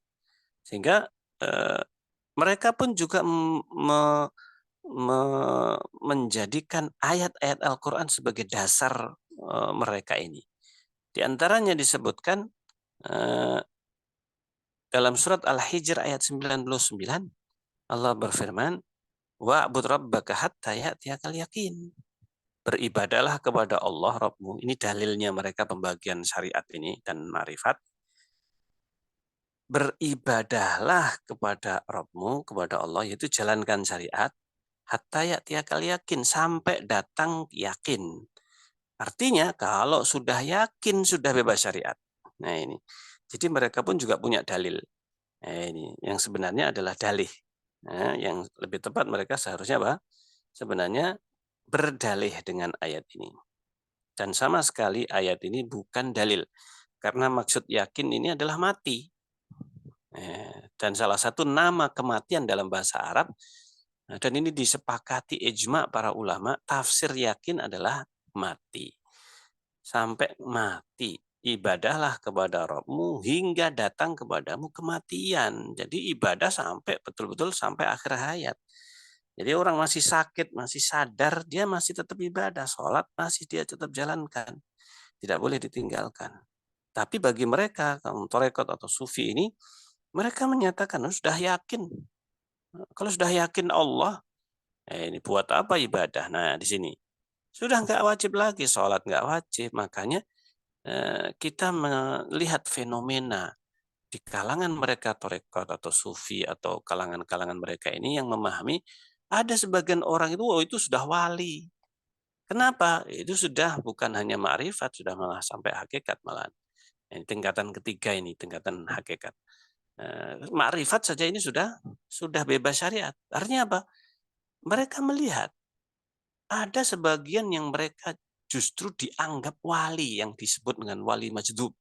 Sehingga mereka pun juga menjadikan ayat-ayat Al-Quran sebagai dasar mereka ini. Di antaranya disebutkan dalam surat Al-Hijr ayat 99, Allah berfirman, wa'bud rabbaka hatta ya'tiyakal yakin. Beribadalah kepada Allah Rabbmu. Ini dalilnya mereka pembagian syariat ini dan marifat. Beribadahlah kepada Rabbmu, kepada Allah, yaitu jalankan syariat, hatta ya'tiyakal yakin, sampai datang yakin. Artinya kalau sudah yakin sudah bebas syariat. Nah ini. Jadi mereka pun juga punya dalil. Nah, ini yang sebenarnya adalah dalih. Nah, yang lebih tepat mereka seharusnya apa? Sebenarnya berdalih dengan ayat ini. Dan sama sekali ayat ini bukan dalil. Karena maksud yakin ini adalah mati. Dan salah satu nama kematian dalam bahasa Arab, dan ini disepakati ijma para ulama, tafsir yakin adalah mati. Sampai mati. Ibadahlah kepada Rabbmu hingga datang kepadamu kematian. Jadi ibadah sampai betul-betul sampai akhir hayat. Jadi orang masih sakit, masih sadar, dia masih tetap ibadah. Sholat masih dia tetap jalankan. Tidak boleh ditinggalkan. Tapi bagi mereka, kaum torekot atau sufi ini, mereka menyatakan, sudah yakin. Kalau sudah yakin Allah, ini buat apa ibadah? Nah, di sini. Sudah nggak wajib lagi, sholat nggak wajib. Makanya kita melihat fenomena di kalangan mereka torekot atau sufi atau kalangan-kalangan mereka ini yang memahami ada sebagian orang itu, oh itu sudah wali. Kenapa? Itu sudah bukan hanya ma'rifat, sudah malah sampai hakikat malah. Ini tingkatan ketiga ini, tingkatan hakikat. Ma'rifat saja ini sudah bebas syariat. Artinya apa? Mereka melihat ada sebagian yang mereka justru dianggap wali yang disebut dengan wali majdub.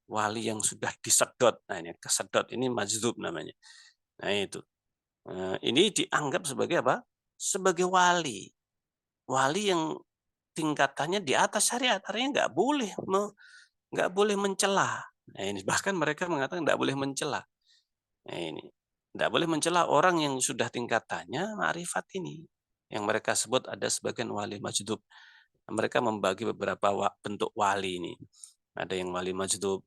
Wali yang sudah disedot. Nah ini kesedot ini majdub namanya. Nah itu. Ini dianggap sebagai apa? Sebagai wali. Wali yang tingkatannya di atas syariat. Artinya nggak boleh mencela. Nah ini bahkan mereka mengatakan nggak boleh mencela. Nah ini nggak boleh mencela orang yang sudah tingkatannya ma'rifat ini. Yang mereka sebut ada sebagian wali majdub. Mereka membagi beberapa bentuk wali ini. Ada yang wali majdub,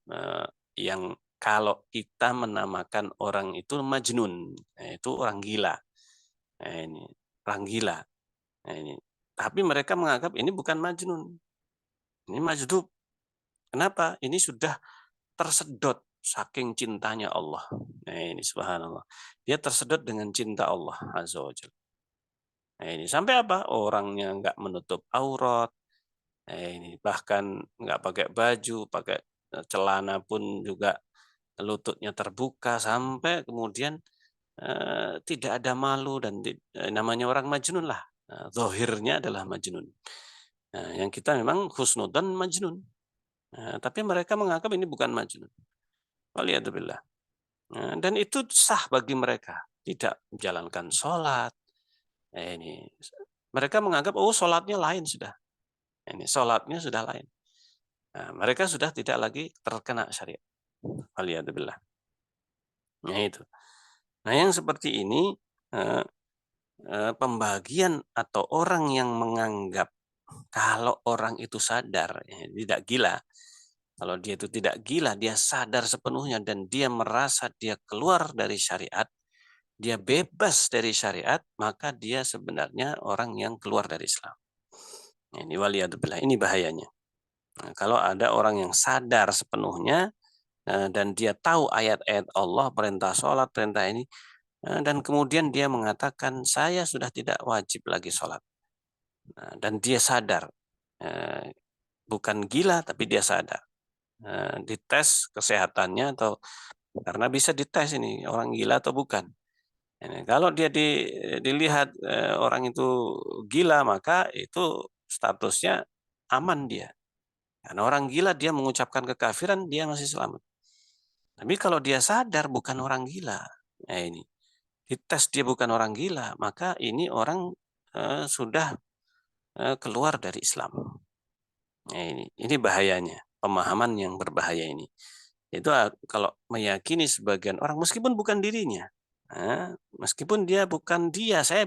yang kalau kita menamakan orang itu majnun, itu orang gila. Nah, ini orang gila. Nah, ini. Tapi mereka menganggap ini bukan majnun, ini majdub. Kenapa? Ini sudah tersedot saking cintanya Allah. Nah, ini subhanallah. Dia tersedot dengan cinta Allah azza wajalla. Nah, ini sampai apa? Orangnya nggak menutup aurat, ini bahkan nggak pakai baju, pakai celana pun juga lututnya terbuka sampai kemudian tidak ada malu dan namanya orang majnun lah. Zahirnya adalah majnun. Yang kita memang husnudan majnun. Tapi mereka menganggap ini bukan majnun. Waliyadzubillah. Dan itu sah bagi mereka. Tidak menjalankan sholat. Ini mereka menganggap oh sholatnya lain sudah. Ini sholatnya sudah lain. Mereka sudah tidak lagi terkena syariat. Waliyadzubillah. Nah itu. Nah yang seperti ini pembagian atau orang yang menganggap Kalau orang itu sadar, ya, tidak gila. Kalau dia itu tidak gila, dia sadar sepenuhnya dan dia merasa dia keluar dari syariat, dia bebas dari syariat, maka dia sebenarnya orang yang keluar dari Islam. Ini waliyadzubillah, ini bahayanya. Nah, kalau ada orang yang sadar sepenuhnya dan dia tahu ayat-ayat Allah, perintah sholat, perintah ini, dan kemudian dia mengatakan saya sudah tidak wajib lagi sholat. Nah, dan dia sadar, eh, bukan gila tapi dia sadar. Dites kesehatannya atau karena bisa dites ini orang gila atau bukan. Ini, kalau dia dilihat orang itu gila maka itu statusnya aman dia. Karena orang gila dia mengucapkan kekafiran dia masih selamat. Tapi kalau dia sadar bukan orang gila, ini dites dia bukan orang gila, maka ini orang sudah keluar dari Islam. Ini bahayanya, pemahaman yang berbahaya ini. Itu kalau meyakini sebagian orang meskipun bukan dirinya, meskipun dia bukan dia, saya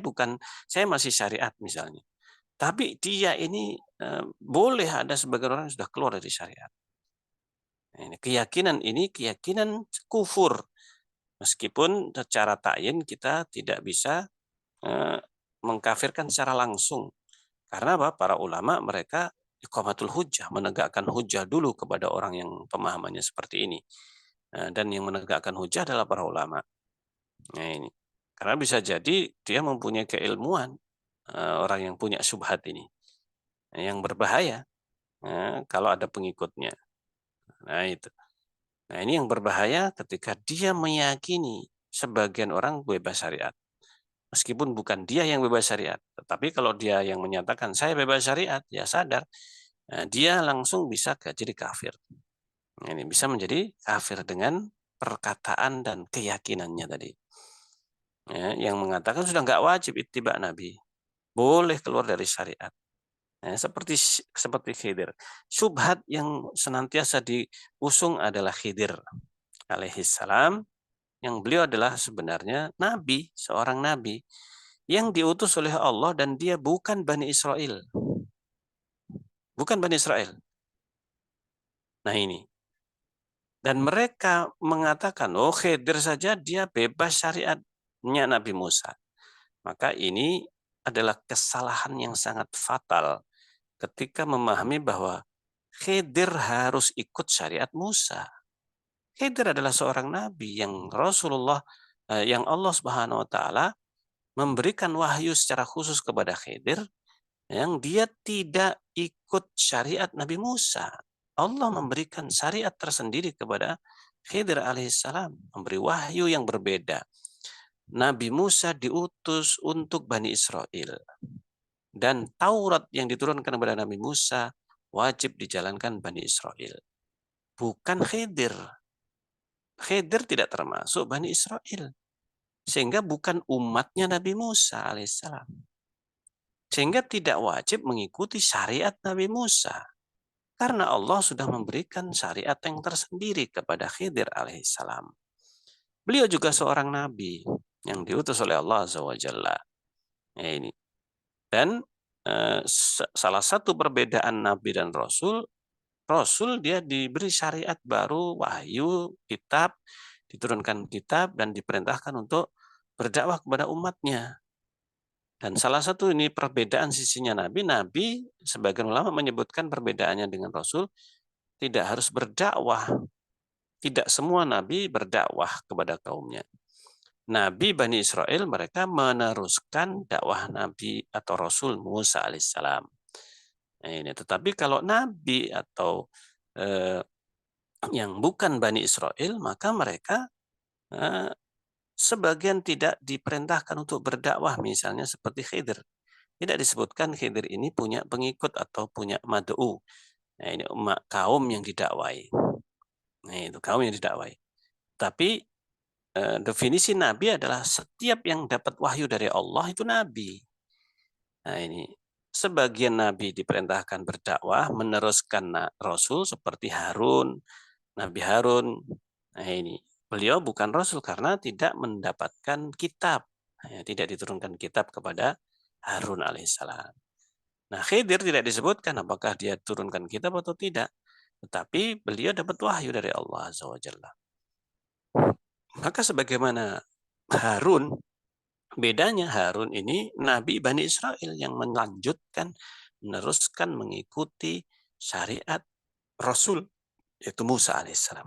masih syariat misalnya. Tapi dia ini boleh ada sebagian orang yang sudah keluar dari syariat. Keyakinan ini keyakinan kufur. Meskipun secara ta'yin kita tidak bisa mengkafirkan secara langsung. Karena apa? Para ulama mereka iqamatul hujjah, menegakkan hujjah dulu kepada orang yang pemahamannya seperti ini. Dan yang menegakkan hujjah adalah para ulama. Nah ini. Karena bisa jadi dia mempunyai keilmuan orang yang punya syubhat ini. Yang berbahaya kalau ada pengikutnya. Nah itu. Nah ini yang berbahaya ketika dia meyakini sebagian orang bebas syariat. Meskipun bukan dia yang bebas syariat. Tetapi kalau dia yang menyatakan saya bebas syariat, ya sadar. Dia langsung bisa jadi kafir. Ini bisa menjadi kafir dengan perkataan dan keyakinannya tadi. Ya, yang mengatakan sudah nggak wajib ittiba Nabi. Boleh keluar dari syariat. Seperti Khidir. Syubhat yang senantiasa diusung adalah Khidir alaihissalam, yang beliau adalah sebenarnya nabi, seorang nabi yang diutus oleh Allah dan dia bukan Bani Israel. Bukan Bani Israel. Nah ini. Dan mereka mengatakan, oh Khidir saja dia bebas syariatnya Nabi Musa. Maka ini adalah kesalahan yang sangat fatal ketika memahami bahwa Khidir harus ikut syariat Musa. Khidir adalah seorang nabi yang Rasulullah yang Allah Subhanahu wa taala memberikan wahyu secara khusus kepada Khidir yang dia tidak ikut syariat Nabi Musa. Allah memberikan syariat tersendiri kepada Khidir alaihissalam, memberi wahyu yang berbeda. Nabi Musa diutus untuk Bani Israel. Dan Taurat yang diturunkan kepada Nabi Musa wajib dijalankan Bani Israel. Bukan Khidir. Khidir tidak termasuk Bani Israel. Sehingga bukan umatnya Nabi Musa alaihissalam. Sehingga tidak wajib mengikuti syariat Nabi Musa. Karena Allah sudah memberikan syariat yang tersendiri kepada Khidir alaihissalam. Beliau juga seorang nabi yang diutus oleh Allah Azza wa Jalla. Ini. Dan salah satu perbedaan nabi dan rasul, rasul dia diberi syariat baru, wahyu, kitab, diturunkan kitab dan diperintahkan untuk berdakwah kepada umatnya. Dan salah satu ini perbedaan sisinya nabi, nabi sebagian ulama menyebutkan perbedaannya dengan rasul tidak harus berdakwah. Tidak semua nabi berdakwah kepada kaumnya. Nabi Bani Israel mereka meneruskan dakwah Nabi atau Rasul Musa alaihissalam. Nah, ini. Tetapi kalau Nabi atau yang bukan Bani Israel maka mereka sebagian tidak diperintahkan untuk berdakwah misalnya seperti Khidir. Tidak disebutkan Khidir ini punya pengikut atau punya mad'u. Nah, ini kaum yang didakwai. Nah, itu kaum yang didakwai. Tapi definisi nabi adalah setiap yang dapat wahyu dari Allah itu nabi. Nah, ini sebagian nabi diperintahkan berdakwah meneruskan rasul seperti Harun, Nabi Harun. Nah, ini beliau bukan rasul karena tidak mendapatkan kitab. Tidak diturunkan kitab kepada Harun alaihissalam. Nah, Khidir tidak disebutkan apakah dia turunkan kitab atau tidak, tetapi beliau dapat wahyu dari Allah Azza wa Jalla. Maka sebagaimana Harun, bedanya Harun ini Nabi Bani Israel yang melanjutkan, meneruskan mengikuti syariat Rasul, yaitu Musa alaihissalam.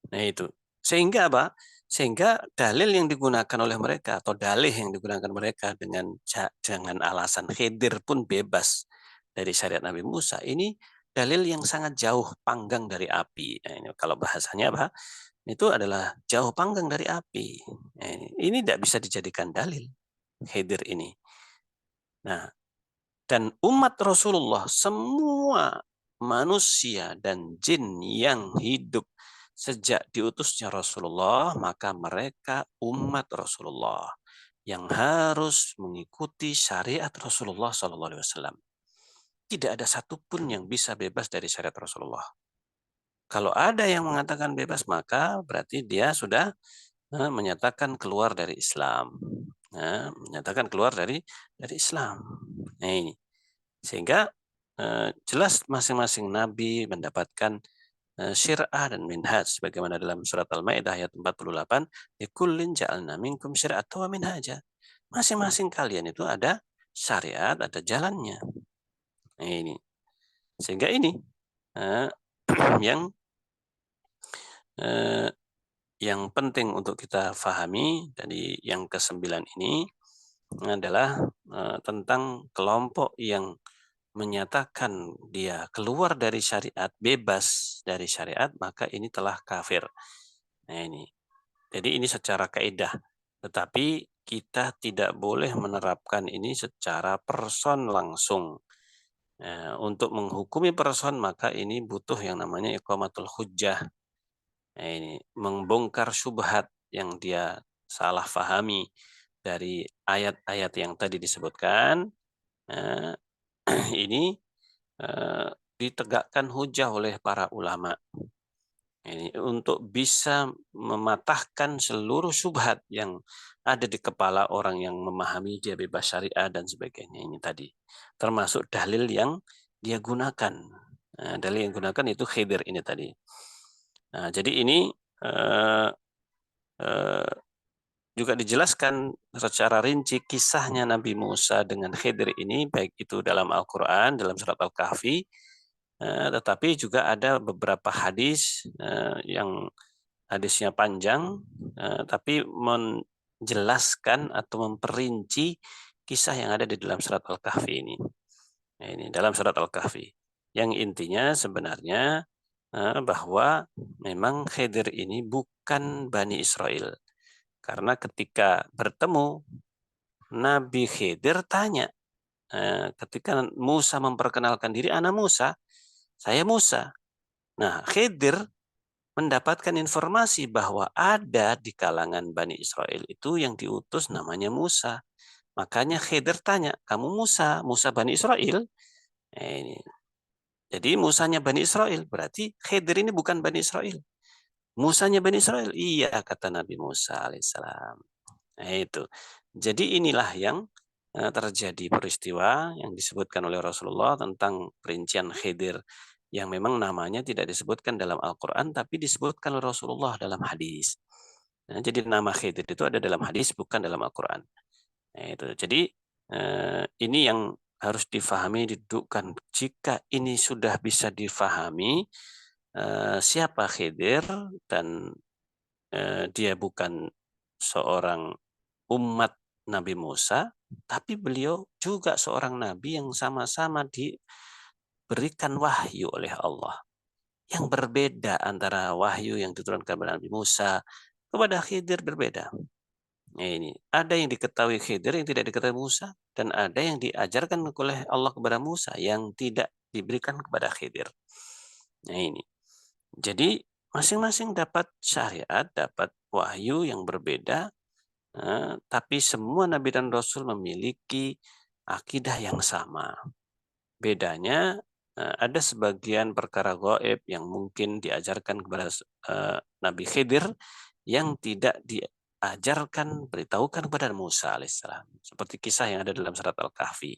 Nah itu. Sehingga apa? Sehingga dalil yang digunakan oleh mereka atau dalih yang digunakan mereka dengan alasan Khidir pun bebas dari syariat Nabi Musa, ini dalil yang sangat jauh panggang dari api. Nah, ini kalau bahasanya apa? Itu adalah jauh panggang dari api. Nah, ini tidak bisa dijadikan dalil Khidir ini. Nah, dan umat Rasulullah, semua manusia dan jin yang hidup sejak diutusnya Rasulullah, maka mereka umat Rasulullah yang harus mengikuti syariat Rasulullah SAW. Tidak ada satupun yang bisa bebas dari syariat Rasulullah. Kalau ada yang mengatakan bebas, maka berarti dia sudah menyatakan keluar dari Islam. Menyatakan keluar dari Islam. Nah, ini. Sehingga jelas masing-masing nabi mendapatkan syir'ah dan minhaj sebagaimana dalam surat Al-Maidah ayat 48, likullin ja'alna minkum syir'atan wa minhaja. Masing-masing kalian itu ada syariat, ada jalannya. Nah, ini. Sehingga ini yang eh, yang penting untuk kita fahami dari yang ke-9 ini adalah tentang kelompok yang menyatakan dia keluar dari syariat, bebas dari syariat, maka ini telah kafir. Nah ini. Jadi ini secara kaidah. Tetapi kita tidak boleh menerapkan ini secara person langsung. Untuk menghukumi person maka ini butuh yang namanya iqamatul hujjah. Nah ini membongkar syubhat yang dia salah fahami dari ayat-ayat yang tadi disebutkan. Ini ditegakkan hujah oleh para ulama. Ini untuk bisa mematahkan seluruh syubhat yang ada di kepala orang yang memahami dia bebas syariah dan sebagainya ini tadi. Termasuk dalil yang dia gunakan. Nah, dalil yang gunakan itu Khidir ini tadi. Nah, jadi ini juga dijelaskan secara rinci kisahnya Nabi Musa dengan Khidir ini, baik itu dalam Al-Quran, dalam surat Al-Kahfi, tetapi juga ada beberapa hadis yang hadisnya panjang, tapi menjelaskan atau memperinci kisah yang ada di dalam surat Al-Kahfi ini. Nah, ini dalam surat Al-Kahfi. Yang intinya sebenarnya bahwa memang Khidir ini bukan Bani Israel. Karena ketika bertemu, Nabi Khidir tanya, ketika Musa memperkenalkan diri, anak Musa, saya Musa. Nah, Khidir mendapatkan informasi bahwa ada di kalangan Bani Israel itu yang diutus namanya Musa. Makanya Khidir tanya, kamu Musa, Musa Bani Israel? Ini. Jadi Musanya Bani Israel, berarti Khidir ini bukan Bani Israel. Musanya Bani Israel? Iya, kata Nabi Musa alaihissalam. Nah, itu. Jadi inilah yang terjadi peristiwa yang disebutkan oleh Rasulullah tentang perincian Khidir yang memang namanya tidak disebutkan dalam Al-Quran tapi disebutkan oleh Rasulullah dalam hadis. Nah, jadi nama Khidir itu ada dalam hadis bukan dalam Al-Quran. Nah, itu. Jadi ini yang harus difahami, didudukkan. Jika ini sudah bisa difahami siapa Khidir dan dia bukan seorang umat Nabi Musa, tapi beliau juga seorang nabi yang sama-sama diberikan wahyu oleh Allah. Yang berbeda antara wahyu yang diturunkan kepada Nabi Musa kepada Khidir berbeda. Nah, ini ada yang diketahui Khidir yang tidak diketahui Musa, dan ada yang diajarkan oleh Allah kepada Musa yang tidak diberikan kepada Khidir. Nah ini. Jadi masing-masing dapat syariat, dapat wahyu yang berbeda, tapi semua Nabi dan Rasul memiliki akidah yang sama. Bedanya ada sebagian perkara gaib yang mungkin diajarkan kepada Nabi Khidir yang tidak diajarkan, beritahukan kepada Musa alaihissalam. Seperti kisah yang ada dalam surat Al-Kahfi.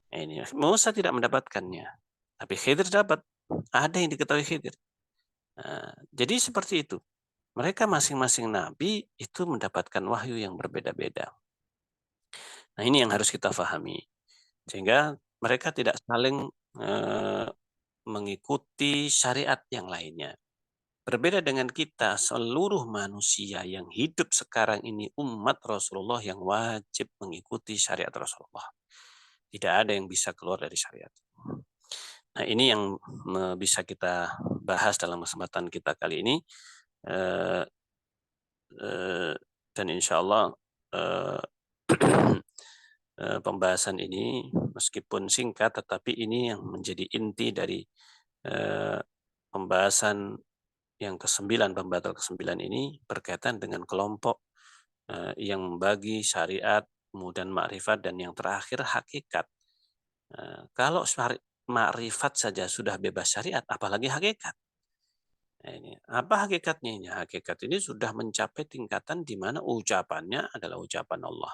Ini Musa tidak mendapatkannya, tapi Khidir dapat. Ada yang diketahui Khidir. Nah, jadi seperti itu. Mereka masing-masing nabi itu mendapatkan wahyu yang berbeda-beda. Nah, ini yang harus kita pahami. Sehingga mereka tidak saling mengikuti syariat yang lainnya. Berbeda dengan kita, seluruh manusia yang hidup sekarang ini umat Rasulullah yang wajib mengikuti syariat Rasulullah. Tidak ada yang bisa keluar dari syariat. Nah, ini yang bisa kita bahas dalam kesempatan kita kali ini. Dan insya Allah pembahasan ini meskipun singkat, tetapi ini yang menjadi inti dari pembahasan yang ke-9, pembatal ke-9 ini berkaitan dengan kelompok yang membagi syariat, kemudian makrifat, dan yang terakhir hakikat. Kalau makrifat saja sudah bebas syariat, apalagi hakikat. Nah, ini apa hakikatnya ini? Hakikat ini sudah mencapai tingkatan di mana ucapannya adalah ucapan Allah,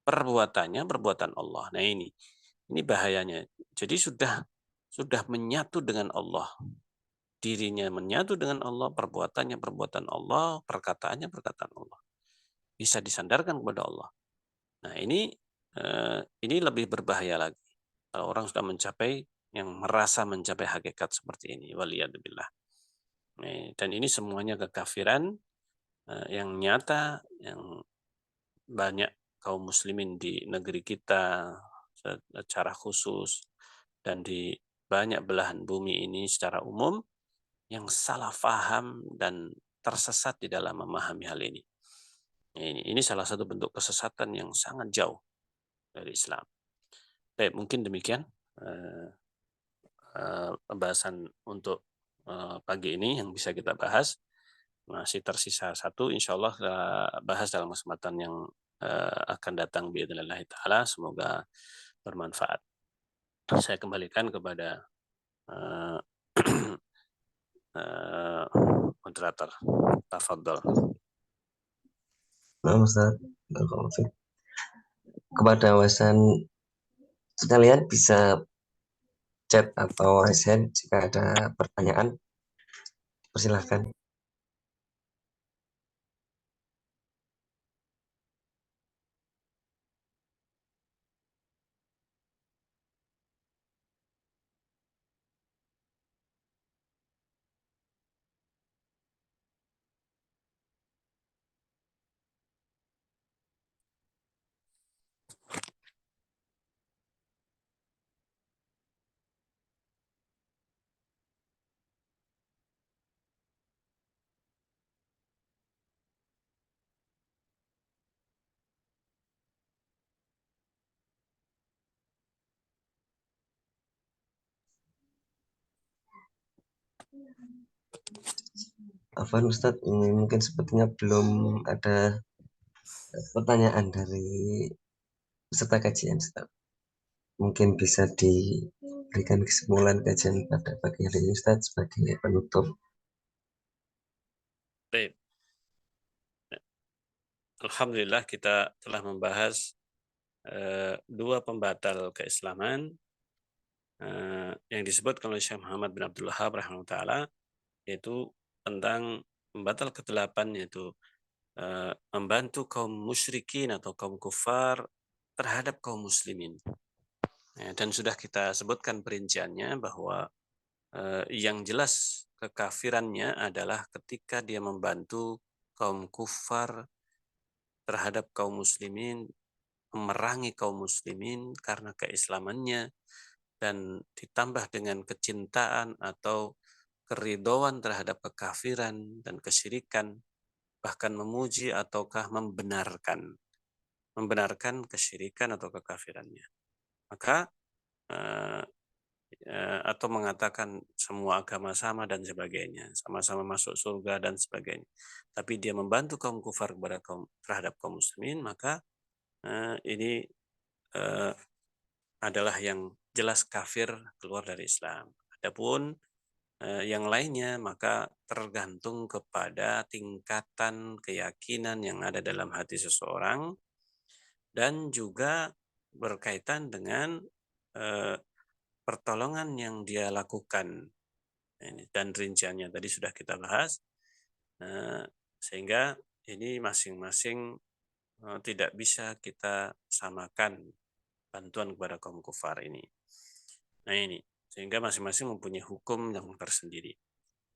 perbuatannya perbuatan Allah. Nah, ini bahayanya. Jadi sudah menyatu dengan Allah. Dirinya menyatu dengan Allah, perbuatannya perbuatan Allah, perkataannya perkataan Allah. Bisa disandarkan kepada Allah. Nah, ini lebih berbahaya lagi. Kalau orang sudah mencapai, yang merasa mencapai hakikat seperti ini, waliyadzubillah. Dan ini semuanya kekafiran yang nyata, yang banyak kaum muslimin di negeri kita secara khusus dan di banyak belahan bumi ini secara umum yang salah faham dan tersesat di dalam memahami hal ini. Ini salah satu bentuk kesesatan yang sangat jauh dari Islam. Baik, mungkin demikian pembahasan untuk pagi ini yang bisa kita bahas. Masih tersisa satu, insya Allah kita bahas dalam kesempatan yang akan datang biidznillah ta'ala. Semoga bermanfaat. Saya kembalikan kepada moderator. Tafadhol. Nah, Ustaz, kepada wasan sekalian bisa chat atau raise jika ada pertanyaan, persilahkan. Afwan Ustadz, ini mungkin sepertinya belum ada pertanyaan dari peserta kajian Ustadz. Mungkin bisa diberikan kesimpulan kajian pada pagi hari ini Ustadz sebagai penutup. Baik. Alhamdulillah kita telah membahas dua pembatal keislaman yang disebutkan oleh Syekh Muhammad bin Abdul Wahhab rahimahullah, yaitu tentang pembatal ke-8, yaitu membantu kaum musyrikin atau kaum kufar terhadap kaum muslimin. Dan sudah kita sebutkan perinciannya bahwa yang jelas kekafirannya adalah ketika dia membantu kaum kufar terhadap kaum muslimin, memerangi kaum muslimin karena keislamannya, dan ditambah dengan kecintaan atau keridhaan terhadap kekafiran dan kesyirikan, bahkan memuji ataukah membenarkan kesyirikan atau kekafirannya. Maka atau mengatakan semua agama sama dan sebagainya, sama-sama masuk surga dan sebagainya. Tapi dia membantu kaum kufar terhadap kaum muslimin, maka ini adalah yang jelas kafir, keluar dari Islam. Adapun yang lainnya maka tergantung kepada tingkatan keyakinan yang ada dalam hati seseorang, dan juga berkaitan dengan pertolongan yang dia lakukan. Dan rinciannya tadi sudah kita bahas, sehingga ini masing-masing tidak bisa kita samakan bantuan kepada kaum kufar ini. Nah ini, sehingga masing-masing mempunyai hukum yang tersendiri.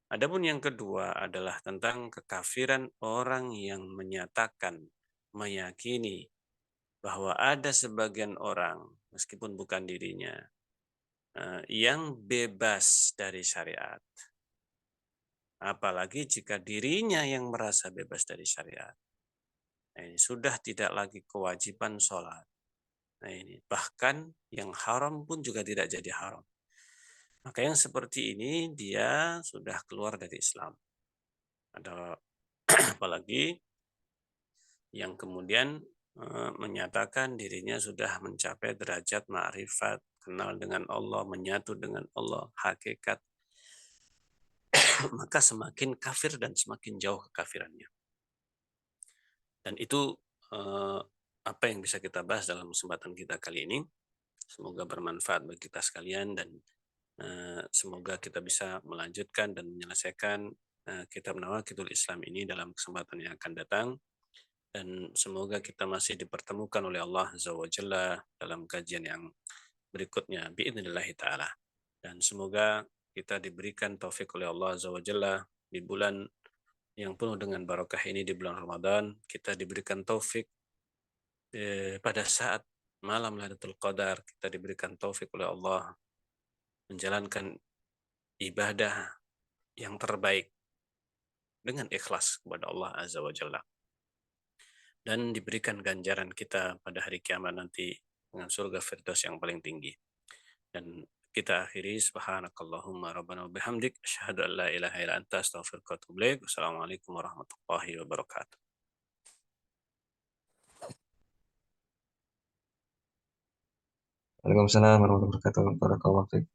Adapun yang kedua adalah tentang kekafiran orang yang menyatakan, meyakini bahwa ada sebagian orang, meskipun bukan dirinya, yang bebas dari syariat. Apalagi jika dirinya yang merasa bebas dari syariat. Nah, ini sudah tidak lagi kewajiban sholat. Nah ini, bahkan yang haram pun juga tidak jadi haram. Maka yang seperti ini dia sudah keluar dari Islam. Ada apalagi yang kemudian menyatakan dirinya sudah mencapai derajat ma'rifat, kenal dengan Allah, menyatu dengan Allah, hakikat, maka semakin kafir dan semakin jauh kekafirannya. Dan itu apa yang bisa kita bahas dalam kesempatan kita kali ini. Semoga bermanfaat bagi kita sekalian dan semoga kita bisa melanjutkan dan menyelesaikan kitab Nawaqidul Islam ini dalam kesempatan yang akan datang. Dan semoga kita masih dipertemukan oleh Allah Azza wa Jalla dalam kajian yang berikutnya biidznillah ta'ala. Dan semoga kita diberikan taufik oleh Allah Azza wa Jalla di bulan yang penuh dengan barakah ini, di bulan Ramadan. Kita diberikan taufik pada saat malam Lailatul Qadar, kita diberikan taufik oleh Allah menjalankan ibadah yang terbaik dengan ikhlas kepada Allah Azza wa Jalla. Dan diberikan ganjaran kita pada hari kiamat nanti dengan surga firdaus yang paling tinggi. Dan kita akhiri subhanakallahumma rabbana wa bihamdik asyhadu an la ilaha illa anta astaghfiruka wa atubu ilaik. Wassalamualaikum warahmatullahi wabarakatuh. Waalaikumsalam warahmatullahi wabarakatuh. Barakallahu fiik.